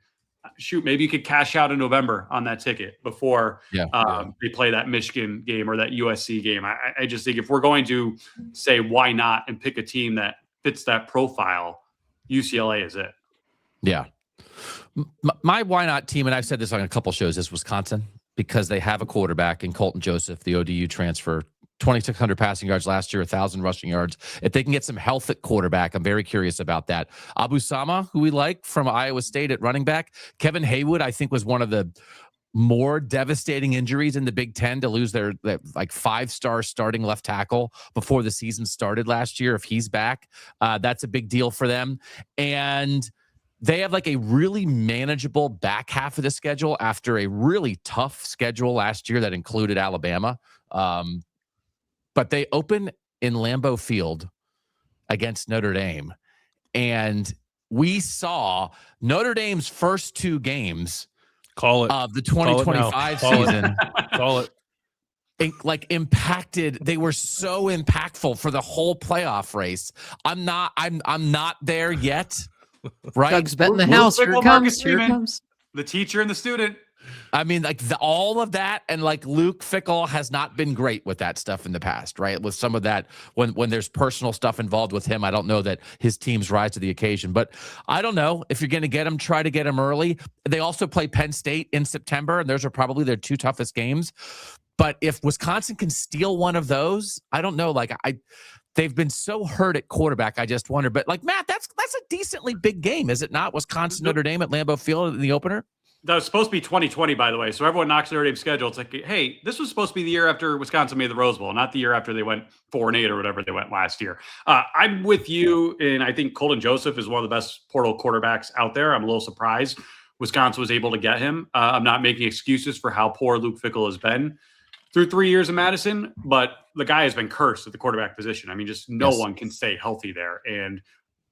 shoot, maybe you could cash out in November on that ticket before they play that Michigan game or that USC game. I just think if we're going to say why not and pick a team that fits that profile, UCLA is it. Yeah. My why not team, and I've said this on a couple shows, is Wisconsin, because they have a quarterback in Colton Joseph, the ODU transfer, 2,600 passing yards last year, 1,000 rushing yards. If they can get some health at quarterback, I'm very curious about that. Abu Sama, who we like from Iowa State at running back. Kevin Haywood, I think, was one of the more devastating injuries in the Big Ten to lose their like 5-star starting left tackle before the season started last year. If he's back, that's a big deal for them. And they have like a really manageable back half of the schedule after a really tough schedule last year that included Alabama. But they open in Lambeau Field against Notre Dame. And we saw Notre Dame's first 2 games of the 2025 season. Call it. Impacted. They were so impactful for the whole playoff race. I'm not there yet. Right? Doug's betting the house. Here it comes. Here it comes. The teacher and the student. I mean, like all of that, and like Luke Fickell has not been great with that stuff in the past, right? With some of that, when there's personal stuff involved with him, I don't know that his teams rise to the occasion. But I don't know if you're going to get him, try to get him early. They also play Penn State in September, and those are probably their 2 toughest games. But if Wisconsin can steal one of those, I don't know. They've been so hurt at quarterback. I just wonder. But like Matt, that's a decently big game, is it not? Wisconsin Notre Dame at Lambeau Field in the opener. That was supposed to be 2020, by the way. So everyone knocks Notre Dame's schedule. It's like, hey, this was supposed to be the year after Wisconsin made the Rose Bowl, not the year after they went 4-8 or whatever they went last year. I'm with you, and I think Colton Joseph is one of the best portal quarterbacks out there. I'm a little surprised Wisconsin was able to get him. I'm not making excuses for how poor Luke Fickell has been through 3 years in Madison, but the guy has been cursed at the quarterback position. I mean, just no one can stay healthy there. And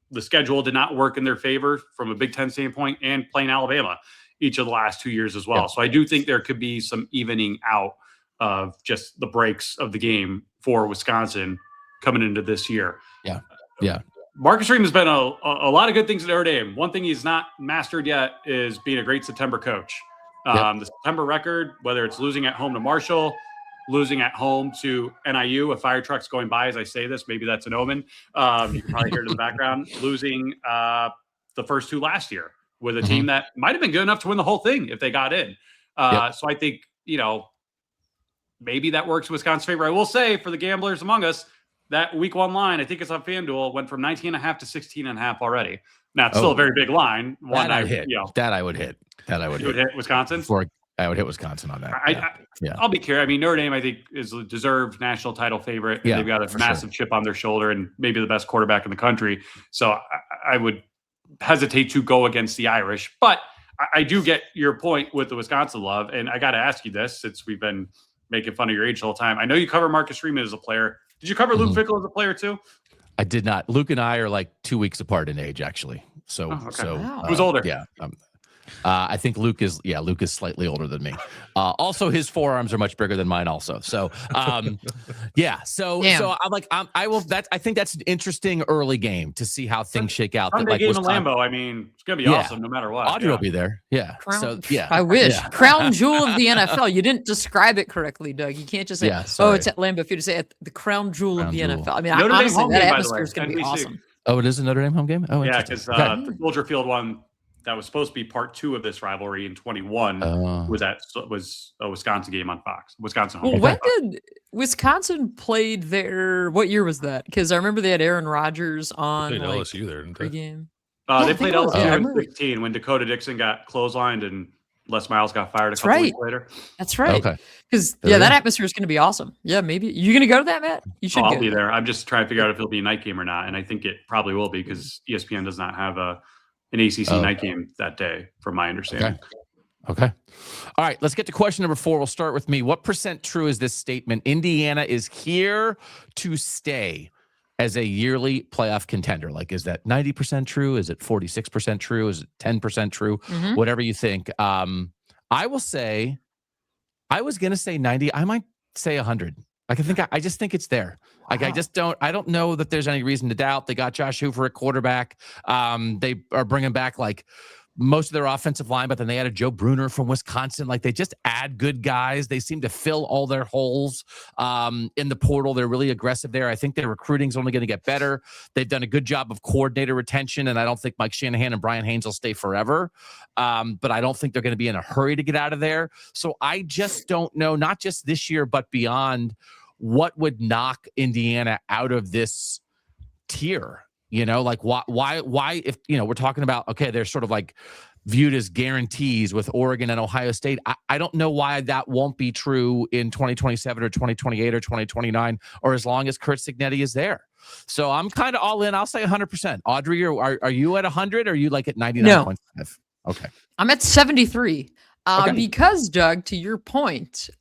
the schedule did not work in their favor from a Big Ten standpoint, and playing Alabama each of the last 2 years as well. Yep. So I do think there could be some evening out of just the breaks of the game for Wisconsin coming into this year. Yeah. Yeah. Marcus Freeman has been a lot of good things at Notre Dame. One thing he's not mastered yet is being a great September coach. The September record, whether it's losing at home to Marshall, losing at home to NIU, a fire truck's going by as I say this, maybe that's an omen. You can probably hear it in the background. Losing the first 2 last year with a team that might have been good enough to win the whole thing if they got in. So I think, maybe that works in Wisconsin's favor. I will say, for the gamblers among us, that week 1 line, I think it's on FanDuel, went from 19.5 to 16.5 already. Now, it's still a very big line. That I would hit. You would hit Wisconsin? I would hit Wisconsin on that. I'll be curious. I mean, Notre Dame, I think, is a deserved national title favorite. Yeah, they've got a massive chip on their shoulder and maybe the best quarterback in the country. So I would hesitate to go against the Irish. But I do get your point with the Wisconsin love. And I got to ask you this, since we've been making fun of your age the whole time. I know you cover Marcus Freeman as a player. Did you cover Luke Fickell as a player too? I did not. Luke and I are like 2 weeks apart in age, actually. So, who's older? Yeah. I think Luke is slightly older than me. Also, his forearms are much bigger than mine also. So, So I'm like, I think that's an interesting early game to see how things shake out. Sunday game in Lambeau. I mean, it's going to be awesome no matter what. Audrey will be there. Yeah. I wish. Crown jewel of the NFL. You didn't describe it correctly, Doug. You can't just say, it's at Lambeau Field. You say the crown jewel of the NFL. I mean, honestly, that atmosphere is going to be awesome. Oh, it is a Notre Dame home game? Oh, yeah, because the Soldier Field one that was supposed to be part 2 of this rivalry in 21 was a Wisconsin game on Fox. Wisconsin home. Well, when did Wisconsin played there? What year was that? Because I remember they had Aaron Rodgers on LSU there, didn't they? Pregame. They played LSU in 16 when Dakota Dixon got clotheslined and Les Miles got fired a couple weeks later. That's right. Okay. Because that atmosphere is going to be awesome. Yeah, maybe you're going to go to that, Matt. You should. I'll be there. I'm just trying to figure out if it'll be a night game or not, and I think it probably will be because ESPN does not have an ACC night game that day, from my understanding. Okay. All right, let's get to question number 4. We'll start with me. What % true is this statement? Indiana is here to stay as a yearly playoff contender. Like, is that 90% true? Is it 46% true? Is it 10% true? Whatever you think. I will say, I was going to say 90. I might say 100. I just think it's there. Like, I don't know that there's any reason to doubt. They got Josh Hoover at quarterback. They are bringing back like most of their offensive line, but then they added Joe Bruner from Wisconsin. Like, they just add good guys. They seem to fill all their holes in the portal. They're really aggressive there. I think their recruiting is only going to get better. They've done a good job of coordinator retention, and I don't think Mike Shanahan and Brian Haynes will stay forever. But I don't think they're going to be in a hurry to get out of there. So I just don't know, not just this year, but beyond, what would knock Indiana out of this tier. Like why, if, we're talking about, okay, they're sort of like viewed as guarantees with Oregon and Ohio State. I don't know why that won't be true in 2027 or 2028 or 2029, or as long as Kurt Cignetti is there. So I'm kind of all in. I'll say 100%. Audrey, are you at 100? Or are you like at 99.5? No. Okay. I'm at 73. Okay. Because, Doug, to your point,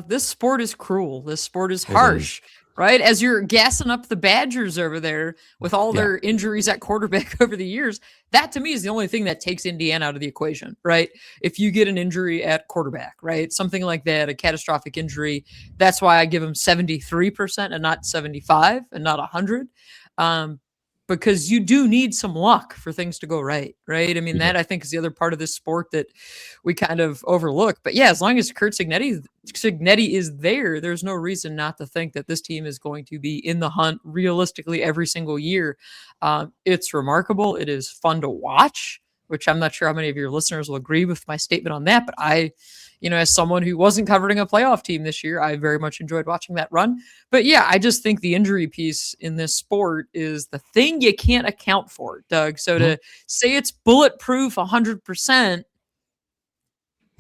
this sport is cruel. This sport is harsh. Right? As you're gassing up the Badgers over there with all their injuries at quarterback over the years, that to me is the only thing that takes Indiana out of the equation, right? If you get an injury at quarterback, right? Something like that, a catastrophic injury. That's why I give them 73% and not 75 and not 100. Because you do need some luck for things to go right? I mean, that I think is the other part of this sport that we kind of overlook. But yeah, as long as Kurt Cignetti is there, there's no reason not to think that this team is going to be in the hunt realistically every single year. It's remarkable. It is fun to watch, which I'm not sure how many of your listeners will agree with my statement on that. But I, as someone who wasn't covering a playoff team this year, I very much enjoyed watching that run. But yeah, I just think the injury piece in this sport is the thing you can't account for, Doug. So to say it's bulletproof 100%,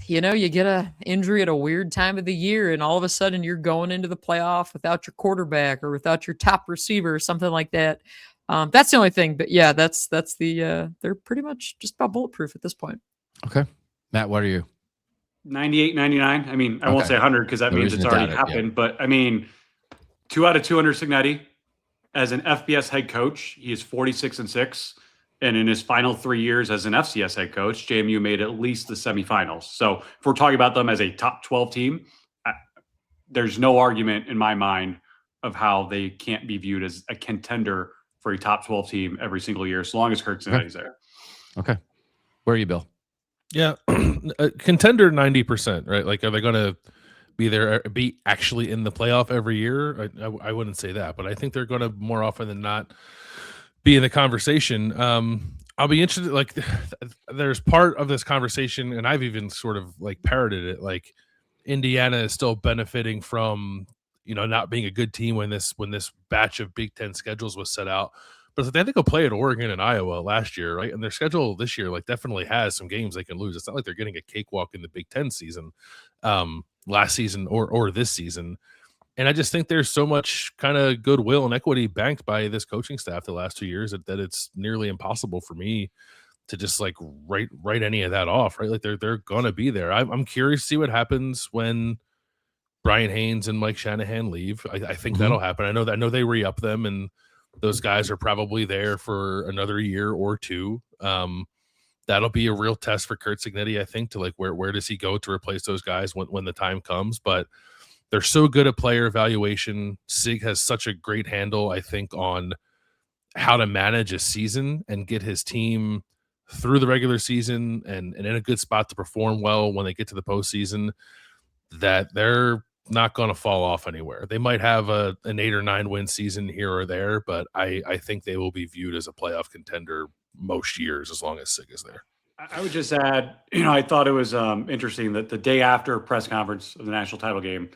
you get an injury at a weird time of the year, and all of a sudden you're going into the playoff without your quarterback or without your top receiver or something like that. That's the only thing. But yeah, that's they're pretty much just about bulletproof at this point. Okay. Matt, what are you? 98, 99. I mean, I won't say 100 because that means it's already happened. But I mean, 2 out of 2 under Cignetti. As an FBS head coach, he is 46-6. And in his final 3 years as an FCS head coach, JMU made at least the semifinals. So if we're talking about them as a top 12 team, there's no argument in my mind of how they can't be viewed as a contender for a top 12 team every single year, as long as Kirk Cignetti's there. Okay. Where are you, Bill? Yeah. Contender 90%, right? Like, are they going to be actually in the playoff every year? I wouldn't say that, but I think they're going to more often than not be in the conversation. I'll be interested. Like, there's part of this conversation, and I've even sort of like parroted it. Like, Indiana is still benefiting from, not being a good team when this batch of Big Ten schedules was set out. But they had to go play at Oregon and Iowa last year, right? And their schedule this year, like, definitely has some games they can lose. It's not like they're getting a cakewalk in the Big Ten season, last season or this season. And I just think there's so much kind of goodwill and equity banked by this coaching staff the last 2 years that it's nearly impossible for me to just like write any of that off, right? Like, they're gonna be there. I'm curious to see what happens when Brian Haynes and Mike Shanahan leave. I think that'll happen. I know they re-up them, and those guys are probably there for another year or two. That'll be a real test for Kurt Cignetti, I think, to like where does he go to replace those guys when the time comes. But they're so good at player evaluation. Sig has such a great handle, I think, on how to manage a season and get his team through the regular season and in a good spot to perform well when they get to the postseason, that they're not going to fall off anywhere. They might have an 8 or 9 win season here or there, but I think they will be viewed as a playoff contender most years as long as Sig is there. I would just add, I thought it was interesting that the day after press conference of the national title game,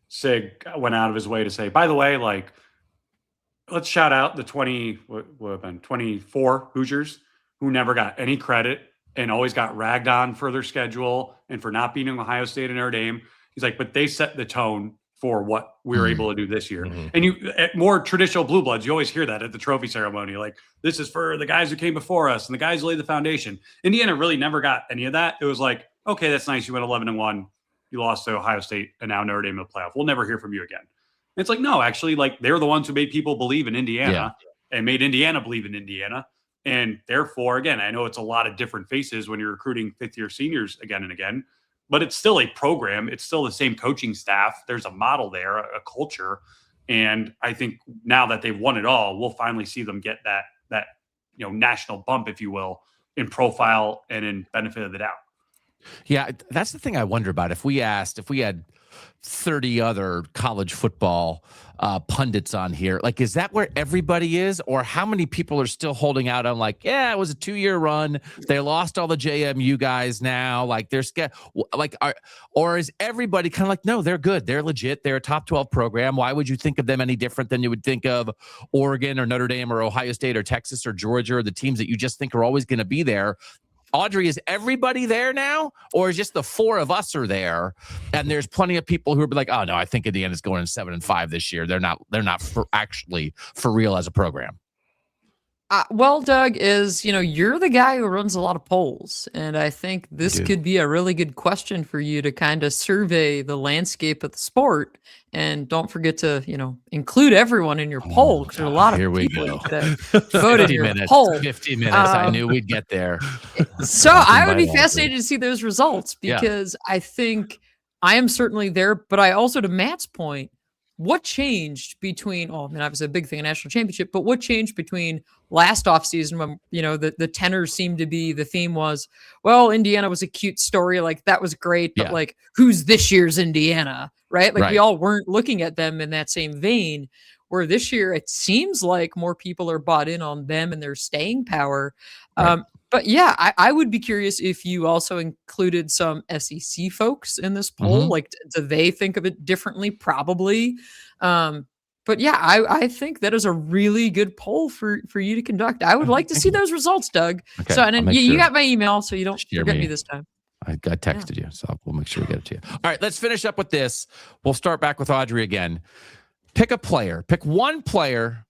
Sig went out of his way to say, by the way, like, let's shout out the 24 Hoosiers who never got any credit and always got ragged on for their schedule and for not beating Ohio State and Notre Dame. He's like, but they set the tone for what we were able to do this year. And you, at more traditional Blue Bloods, you always hear that at the trophy ceremony. Like, this is for the guys who came before us and the guys who laid the foundation. Indiana really never got any of that. It was like, okay, that's nice. You went 11-1. You lost to Ohio State and now Notre Dame in the playoff. We'll never hear from you again. And it's like, no, actually, like, they're the ones who made people believe in Indiana and made Indiana believe in Indiana. And therefore, again, I know it's a lot of different faces when you're recruiting fifth-year seniors again and again, but it's still a program. It's still the same coaching staff. There's a model there, a culture. And I think now that they've won it all, we'll finally see them get that national bump, if you will, in profile and in benefit of the doubt. Yeah, that's the thing I wonder about. If we had 30 other college football pundits on here, like, is that where everybody is, or how many people are still holding out on like, yeah, it was a 2-year run, they lost all the JMU guys now, like they're scared, like, or is everybody kind of like, no, they're good, they're legit, they're a top 12 program, why would you think of them any different than you would think of Oregon or Notre Dame or Ohio State or Texas or Georgia, or the teams that you just think are always going to be there? Audrey, is everybody there now, or is just the 4 of us are there? And there's plenty of people who are like, oh no, I think Indiana's going in 7-5 this year. They're not for real as a program. Well, Doug, you're the guy who runs a lot of polls, and I think this could be a really good question for you to kind of survey the landscape of the sport. And don't forget to, include everyone in your poll, because there are a lot of people that voted in your poll. 50 minutes. I knew we'd get there. So I would be fascinated to see those results, because I think I am certainly there. But I also, to Matt's point, what changed between, obviously a big thing, a national championship, but what changed between last offseason when, the tenor seemed to be, the theme was, well, Indiana was a cute story. Like, that was great. But like, who's this year's Indiana? Right. Like, we all weren't looking at them in that same vein, where this year it seems like more people are bought in on them and their staying power. Right. But yeah, I would be curious if you also included some SEC folks in this poll. Mm-hmm. Like, do they think of it differently? Probably. But yeah, I think that is a really good poll for you to conduct. I would like to see those results, Doug. Okay, so, and you got my email, so you don't forget me this time. I texted you, so we'll make sure we get it to you. All right, let's finish up with this. We'll start back with Audrey again. Pick a player. Pick one player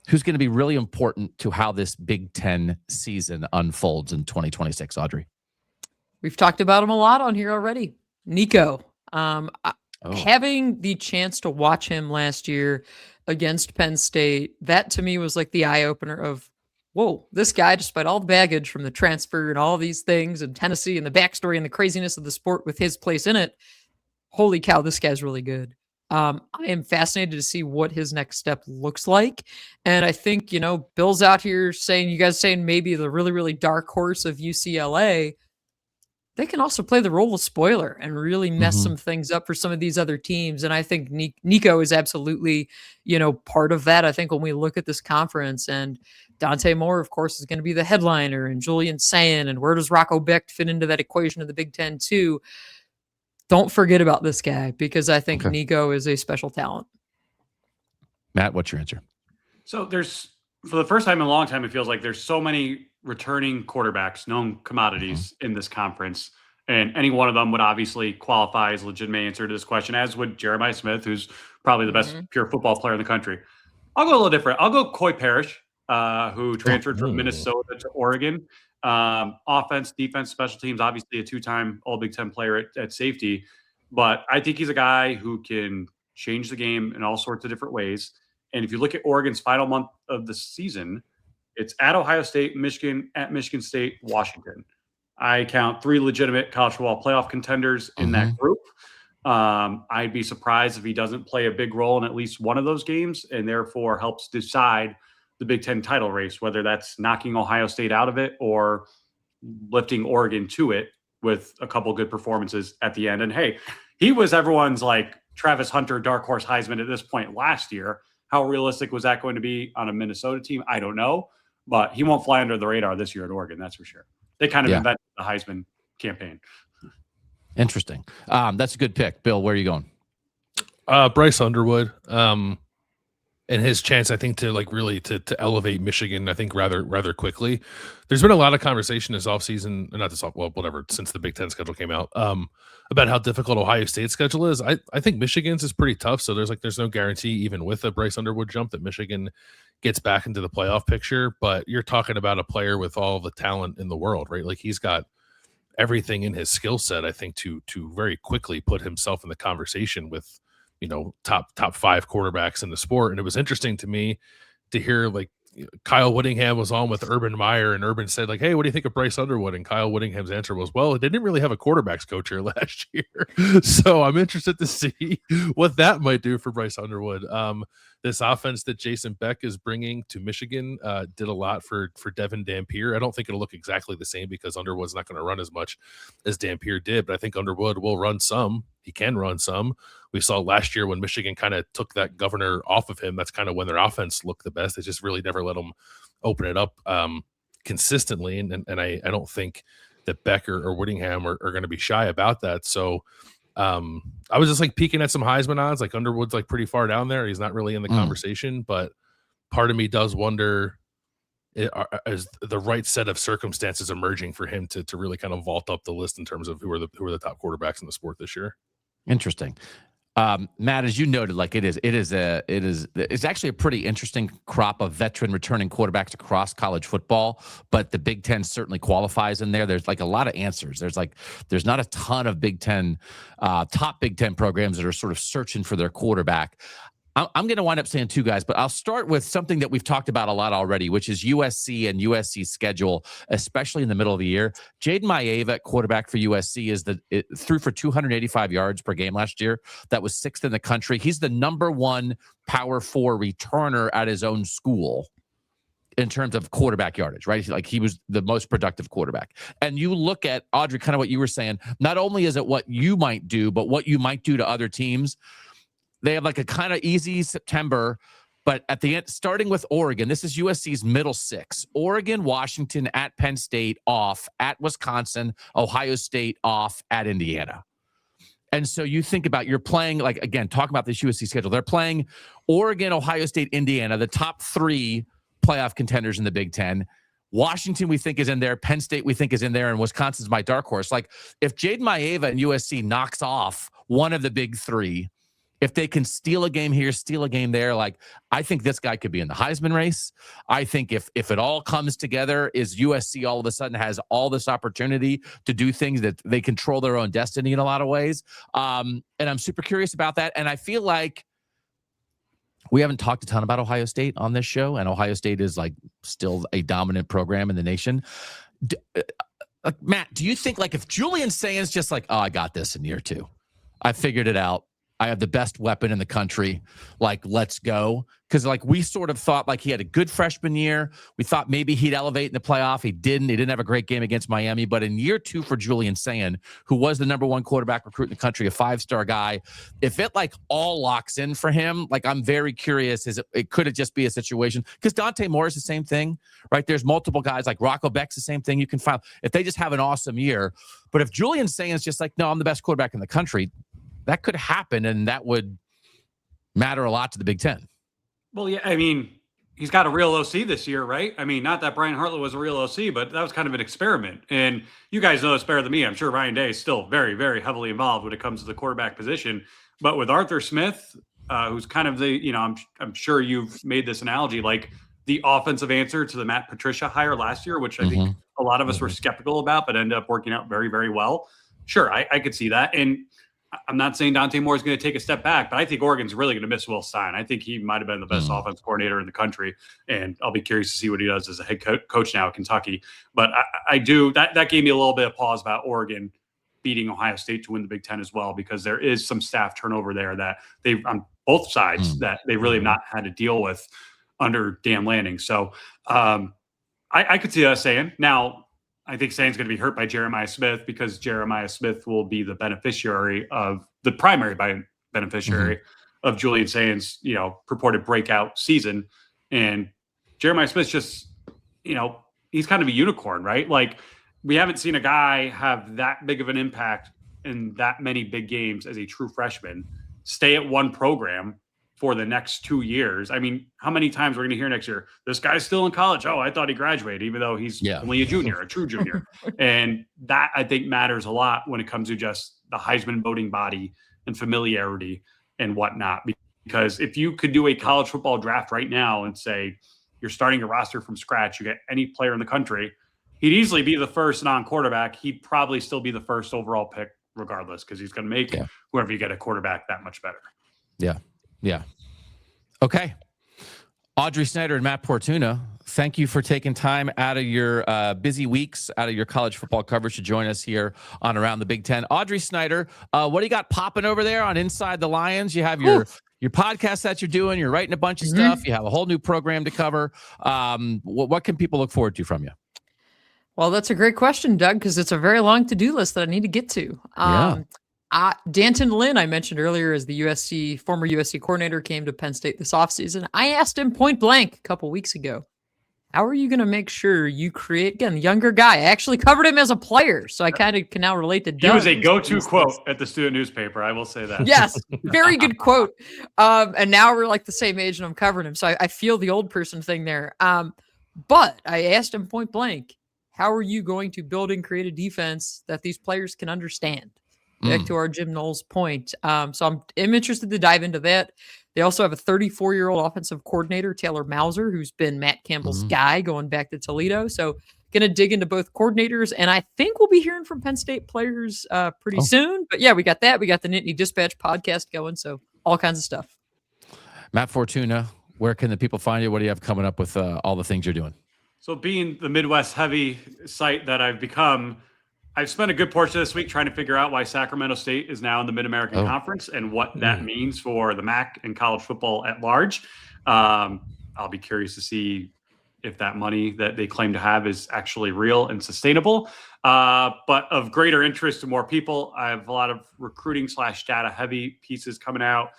who's going to be really important to how this Big Ten season unfolds in 2026, Audrey. We've talked about him a lot on here already. Nico. Having the chance to watch him last year against Penn State, that to me was like the eye-opener of, whoa, this guy, despite all the baggage from the transfer and all these things and Tennessee and the backstory and the craziness of the sport with his place in it, holy cow, this guy's really good. I am fascinated to see what his next step looks like. And I think, Bill's out here saying, you guys saying maybe the really, really dark horse of UCLA, they can also play the role of spoiler and really mess some things up for some of these other teams. And I think Nico is absolutely, part of that. I think when we look at this conference, and Dante Moore, of course, is going to be the headliner, and Julian Sayin, and where does Rocco Becht fit into that equation of the Big Ten too? Don't forget about this guy, because I think Nico is a special talent. Matt, what's your answer? So for the first time in a long time, it feels like there's so many returning quarterbacks, known commodities in this conference. And any one of them would obviously qualify as a legitimate answer to this question, as would Jeremiah Smith, who's probably the best pure football player in the country. I'll go a little different. I'll go Coy Parrish, who transferred from Minnesota to Oregon. Offense, defense, special teams, obviously a 2-time All Big Ten player at safety. But I think he's a guy who can change the game in all sorts of different ways. And if you look at Oregon's final month of the season, it's at Ohio State, Michigan, at Michigan State, Washington. I count 3 legitimate college football playoff contenders in that group. I'd be surprised if he doesn't play a big role in at least one of those games, and therefore helps decide the Big Ten title race, whether that's knocking Ohio State out of it or lifting Oregon to it with a couple good performances at the end. And hey, he was everyone's like Travis Hunter, dark horse Heisman at this point last year. How realistic was that going to be on a Minnesota team? I don't know, but he won't fly under the radar this year at Oregon. That's for sure. They kind of invented the Heisman campaign. Interesting. That's a good pick. Bill, where are you going? Bryce Underwood. And his chance, I think, to like really to elevate Michigan, I think rather quickly. There's been a lot of conversation this offseason, since the Big Ten schedule came out, about how difficult Ohio State's schedule is. I think Michigan's is pretty tough. So there's no guarantee, even with a Bryce Underwood jump, that Michigan gets back into the playoff picture. But you're talking about a player with all the talent in the world, right? Like, he's got everything in his skill set, I think, to very quickly put himself in the conversation with, top 5 quarterbacks in the sport. And it was interesting to me to hear, like, Kyle Whittingham was on with Urban Meyer, and Urban said, like, hey, what do you think of Bryce Underwood? And Kyle Whittingham's answer was, well, they didn't really have a quarterbacks coach here last year. So I'm interested to see what that might do for Bryce Underwood. This offense that Jason Beck is bringing to Michigan did a lot for Devin Dampier. I don't think it'll look exactly the same because Underwood's not going to run as much as Dampier did, but I think Underwood will run some. He can run some. We saw last year when Michigan kind of took that governor off of him. That's kind of when their offense looked the best. They just really never let them open it up consistently. And I don't think that Beck or Whittingham are going to be shy about that. So I was just like peeking at some Heisman odds. Like Underwood's like pretty far down there. He's not really in the conversation, but part of me does wonder, is the right set of circumstances emerging for him to really kind of vault up the list in terms of who are the top quarterbacks in the sport this year. Interesting. Matt, as you noted, like it's actually a pretty interesting crop of veteran returning quarterbacks across college football, but the Big Ten certainly qualifies in there. There's like a lot of answers. There's not a ton of Big Ten, top Big Ten programs that are sort of searching for their quarterback. I'm going to wind up saying two guys, but I'll start with something that we've talked about a lot already, which is USC and USC's schedule, especially in the middle of the year. Jaden Maeva at quarterback for USC threw for 285 yards per game last year. That was 6th in the country. He's the number 1 Power 4 returner at his own school in terms of quarterback yardage, right? Like he was the most productive quarterback. And you look at, Audrey, kind of what you were saying, not only is it what you might do, but what you might do to other teams. They have like a kind of easy September, but at the end, starting with Oregon, this is USC's middle 6. Oregon, Washington, at Penn State, off, at Wisconsin, Ohio State, off, at Indiana. And so you think about, you're playing, like, again, talking about this USC schedule. They're playing Oregon, Ohio State, Indiana, the top 3 playoff contenders in the Big Ten. Washington, we think, is in there. Penn State, we think, is in there. And Wisconsin's my dark horse. Like, if Jaden Maeva and USC knocks off one of the big 3, if they can steal a game here, steal a game there, like, I think this guy could be in the Heisman race. I think if it all comes together, is USC all of a sudden has all this opportunity to do things that they control their own destiny in a lot of ways. And I'm super curious about that. And I feel like we haven't talked a ton about Ohio State on this show, and Ohio State is like still a dominant program in the nation. Matt, do you think, like, if Julian Sainz just like, oh, I got this in year 2, I figured it out, I have the best weapon in the country, like, let's go. Because, like, we sort of thought, like, he had a good freshman year. We thought maybe he'd elevate in the playoff. He didn't. He didn't have a great game against Miami. But in year 2 for Julian Sainz, who was the number 1 quarterback recruit in the country, a 5-star guy, if it, like, all locks in for him, like, I'm very curious, could it just be a situation? Because Dante Moore is the same thing, right? There's multiple guys, like Rocco Beck's the same thing. You can find, if they just have an awesome year. But if Julian Sainz just like, no, I'm the best quarterback in the country, that could happen, and that would matter a lot to the Big Ten. Well, yeah, I mean, he's got a real OC this year, right? I mean, not that Brian Hartlett was a real OC, but that was kind of an experiment. And you guys know this better than me. I'm sure Ryan Day is still very, very heavily involved when it comes to the quarterback position. But with Arthur Smith, who's kind of the, I'm sure you've made this analogy, like the offensive answer to the Matt Patricia hire last year, which I think a lot of us were skeptical about, but ended up working out very, very well. Sure, I could see that. And I'm not saying Dante Moore is going to take a step back, but I think Oregon's really going to miss Will Stein. I think he might have been the best offense coordinator in the country, and I'll be curious to see what he does as a head coach now at Kentucky. But I do that gave me a little bit of pause about Oregon beating Ohio State to win the Big Ten as well, because there is some staff turnover there that they on both sides that they really have not had to deal with under Dan Lanning. So I could see us saying now. I think Sainz going to be hurt by Jeremiah Smith, because Jeremiah Smith will be the primary beneficiary of Julian Sainz, purported breakout season. And Jeremiah Smith just, he's kind of a unicorn, right? Like, we haven't seen a guy have that big of an impact in that many big games as a true freshman, stay at one program for the next 2 years. I mean, how many times we're going to hear next year, this guy's still in college? Oh, I thought he graduated, even though he's only a junior, a true junior. And that, I think, matters a lot when it comes to just the Heisman voting body and familiarity and whatnot. Because if you could do a college football draft right now and say you're starting a roster from scratch, you get any player in the country, he'd easily be the first non-quarterback. He'd probably still be the first overall pick regardless, because he's going to make whoever you get a quarterback that much better. Yeah. Yeah. Okay. Audrey Snyder and Matt Fortuna, thank you for taking time out of your busy weeks, out of your college football coverage to join us here on Around the Big Ten. Audrey Snyder, what do you got popping over there on Inside the Lions? You have your podcast that you're doing. You're writing a bunch of stuff. You have a whole new program to cover. What can people look forward to from you? Well, that's a great question, Doug, because it's a very long to-do list that I need to get to. Danton Lynn, I mentioned earlier, as the former USC coordinator, came to Penn State this offseason. I asked him point blank a couple weeks ago, how are you going to make sure you create, again, younger guy? I actually covered him as a player, so I kind of can now relate to Doug. He was a go-to quote at the student newspaper, I will say that. Yes, very good quote. And now we're like the same age and I'm covering him, so I feel the old person thing there. But I asked him point blank, how are you going to build and create a defense that these players can understand? Back to our Jim Knowles point. So I'm interested to dive into that. They also have a 34-year-old offensive coordinator, Taylor Mauser, who's been Matt Campbell's guy going back to Toledo. So going to dig into both coordinators, and I think we'll be hearing from Penn State players pretty soon. But yeah, we got that. We got the Nittany Dispatch podcast going, so all kinds of stuff. Matt Fortuna, where can the people find you? What do you have coming up with all the things you're doing? So being the Midwest heavy site that I've become, I've spent a good portion of this week trying to figure out why Sacramento State is now in the Mid-American Conference and what that means for the MAC and college football at large. I'll be curious to see if that money that they claim to have is actually real and sustainable. But of greater interest to more people, I have a lot of recruiting / data heavy pieces coming out,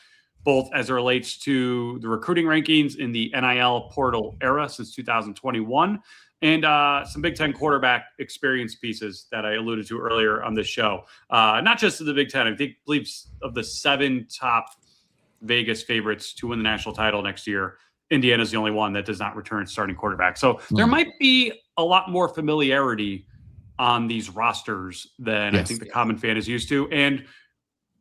both as it relates to the recruiting rankings in the NIL portal era since 2021, and some Big Ten quarterback experience pieces that I alluded to earlier on this show. Not just in the Big Ten. I believe of the 7 top Vegas favorites to win the national title next year, Indiana's the only one that does not return starting quarterback. So there might be a lot more familiarity on these rosters than I think the common fan is used to. And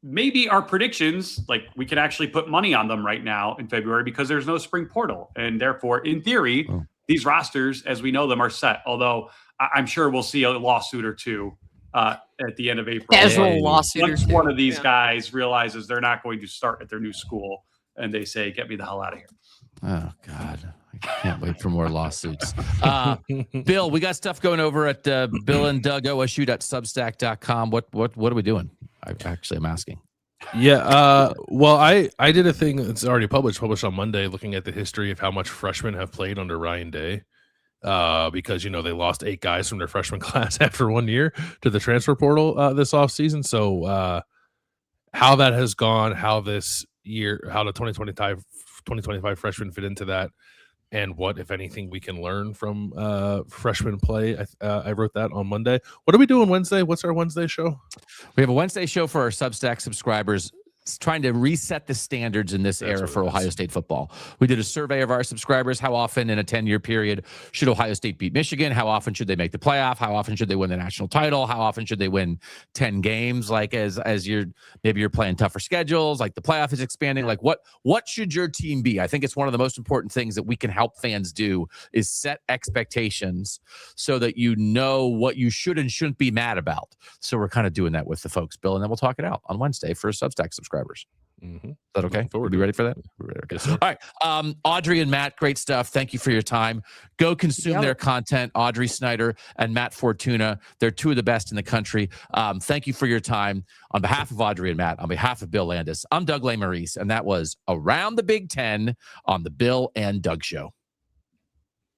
maybe our predictions, like we could actually put money on them right now in February because there's no spring portal. And therefore, in theory, these rosters, as we know them, are set. Although I'm sure we'll see a lawsuit or two at the end of April. Casual lawsuit. Once one of these guys realizes they're not going to start at their new school and they say, get me the hell out of here. Oh, God. I can't wait for more lawsuits. Bill, we got stuff going over at Bill and Doug OSU.substack.com. What are we doing? I'm asking. Yeah. Well, I did a thing that's already published on Monday, looking at the history of how much freshmen have played under Ryan Day. Because, they lost 8 guys from their freshman class after 1 year to the transfer portal this offseason. So how that has gone, how this year, how the 2025 freshmen fit into that, and what, if anything, we can learn from freshman play. I wrote that on Monday. What are we doing Wednesday? What's our Wednesday show? We have a Wednesday show for our Substack subscribers, trying to reset the standards in this era for Ohio State football. We did a survey of our subscribers. How often in a 10-year period should Ohio State beat Michigan? How often should they make the playoff? How often should they win the national title? How often should they win 10 games? Like as maybe you're playing tougher schedules, like the playoff is expanding. Like what should your team be? I think it's one of the most important things that we can help fans do is set expectations so that you know what you should and shouldn't be mad about. So we're kind of doing that with the folks, Bill, and then we'll talk it out on Wednesday for Substack subscribers. Is that okay? Are we ready for that? Yes, all right. Audrey and Matt, great stuff. Thank you for your time. Go consume their content. Audrey Snyder and Matt Fortuna. They're 2 of the best in the country. Thank you for your time. On behalf of Audrey and Matt, on behalf of Bill Landis, I'm Doug Lesmerises, and that was Around the Big Ten on the Bill and Doug Show.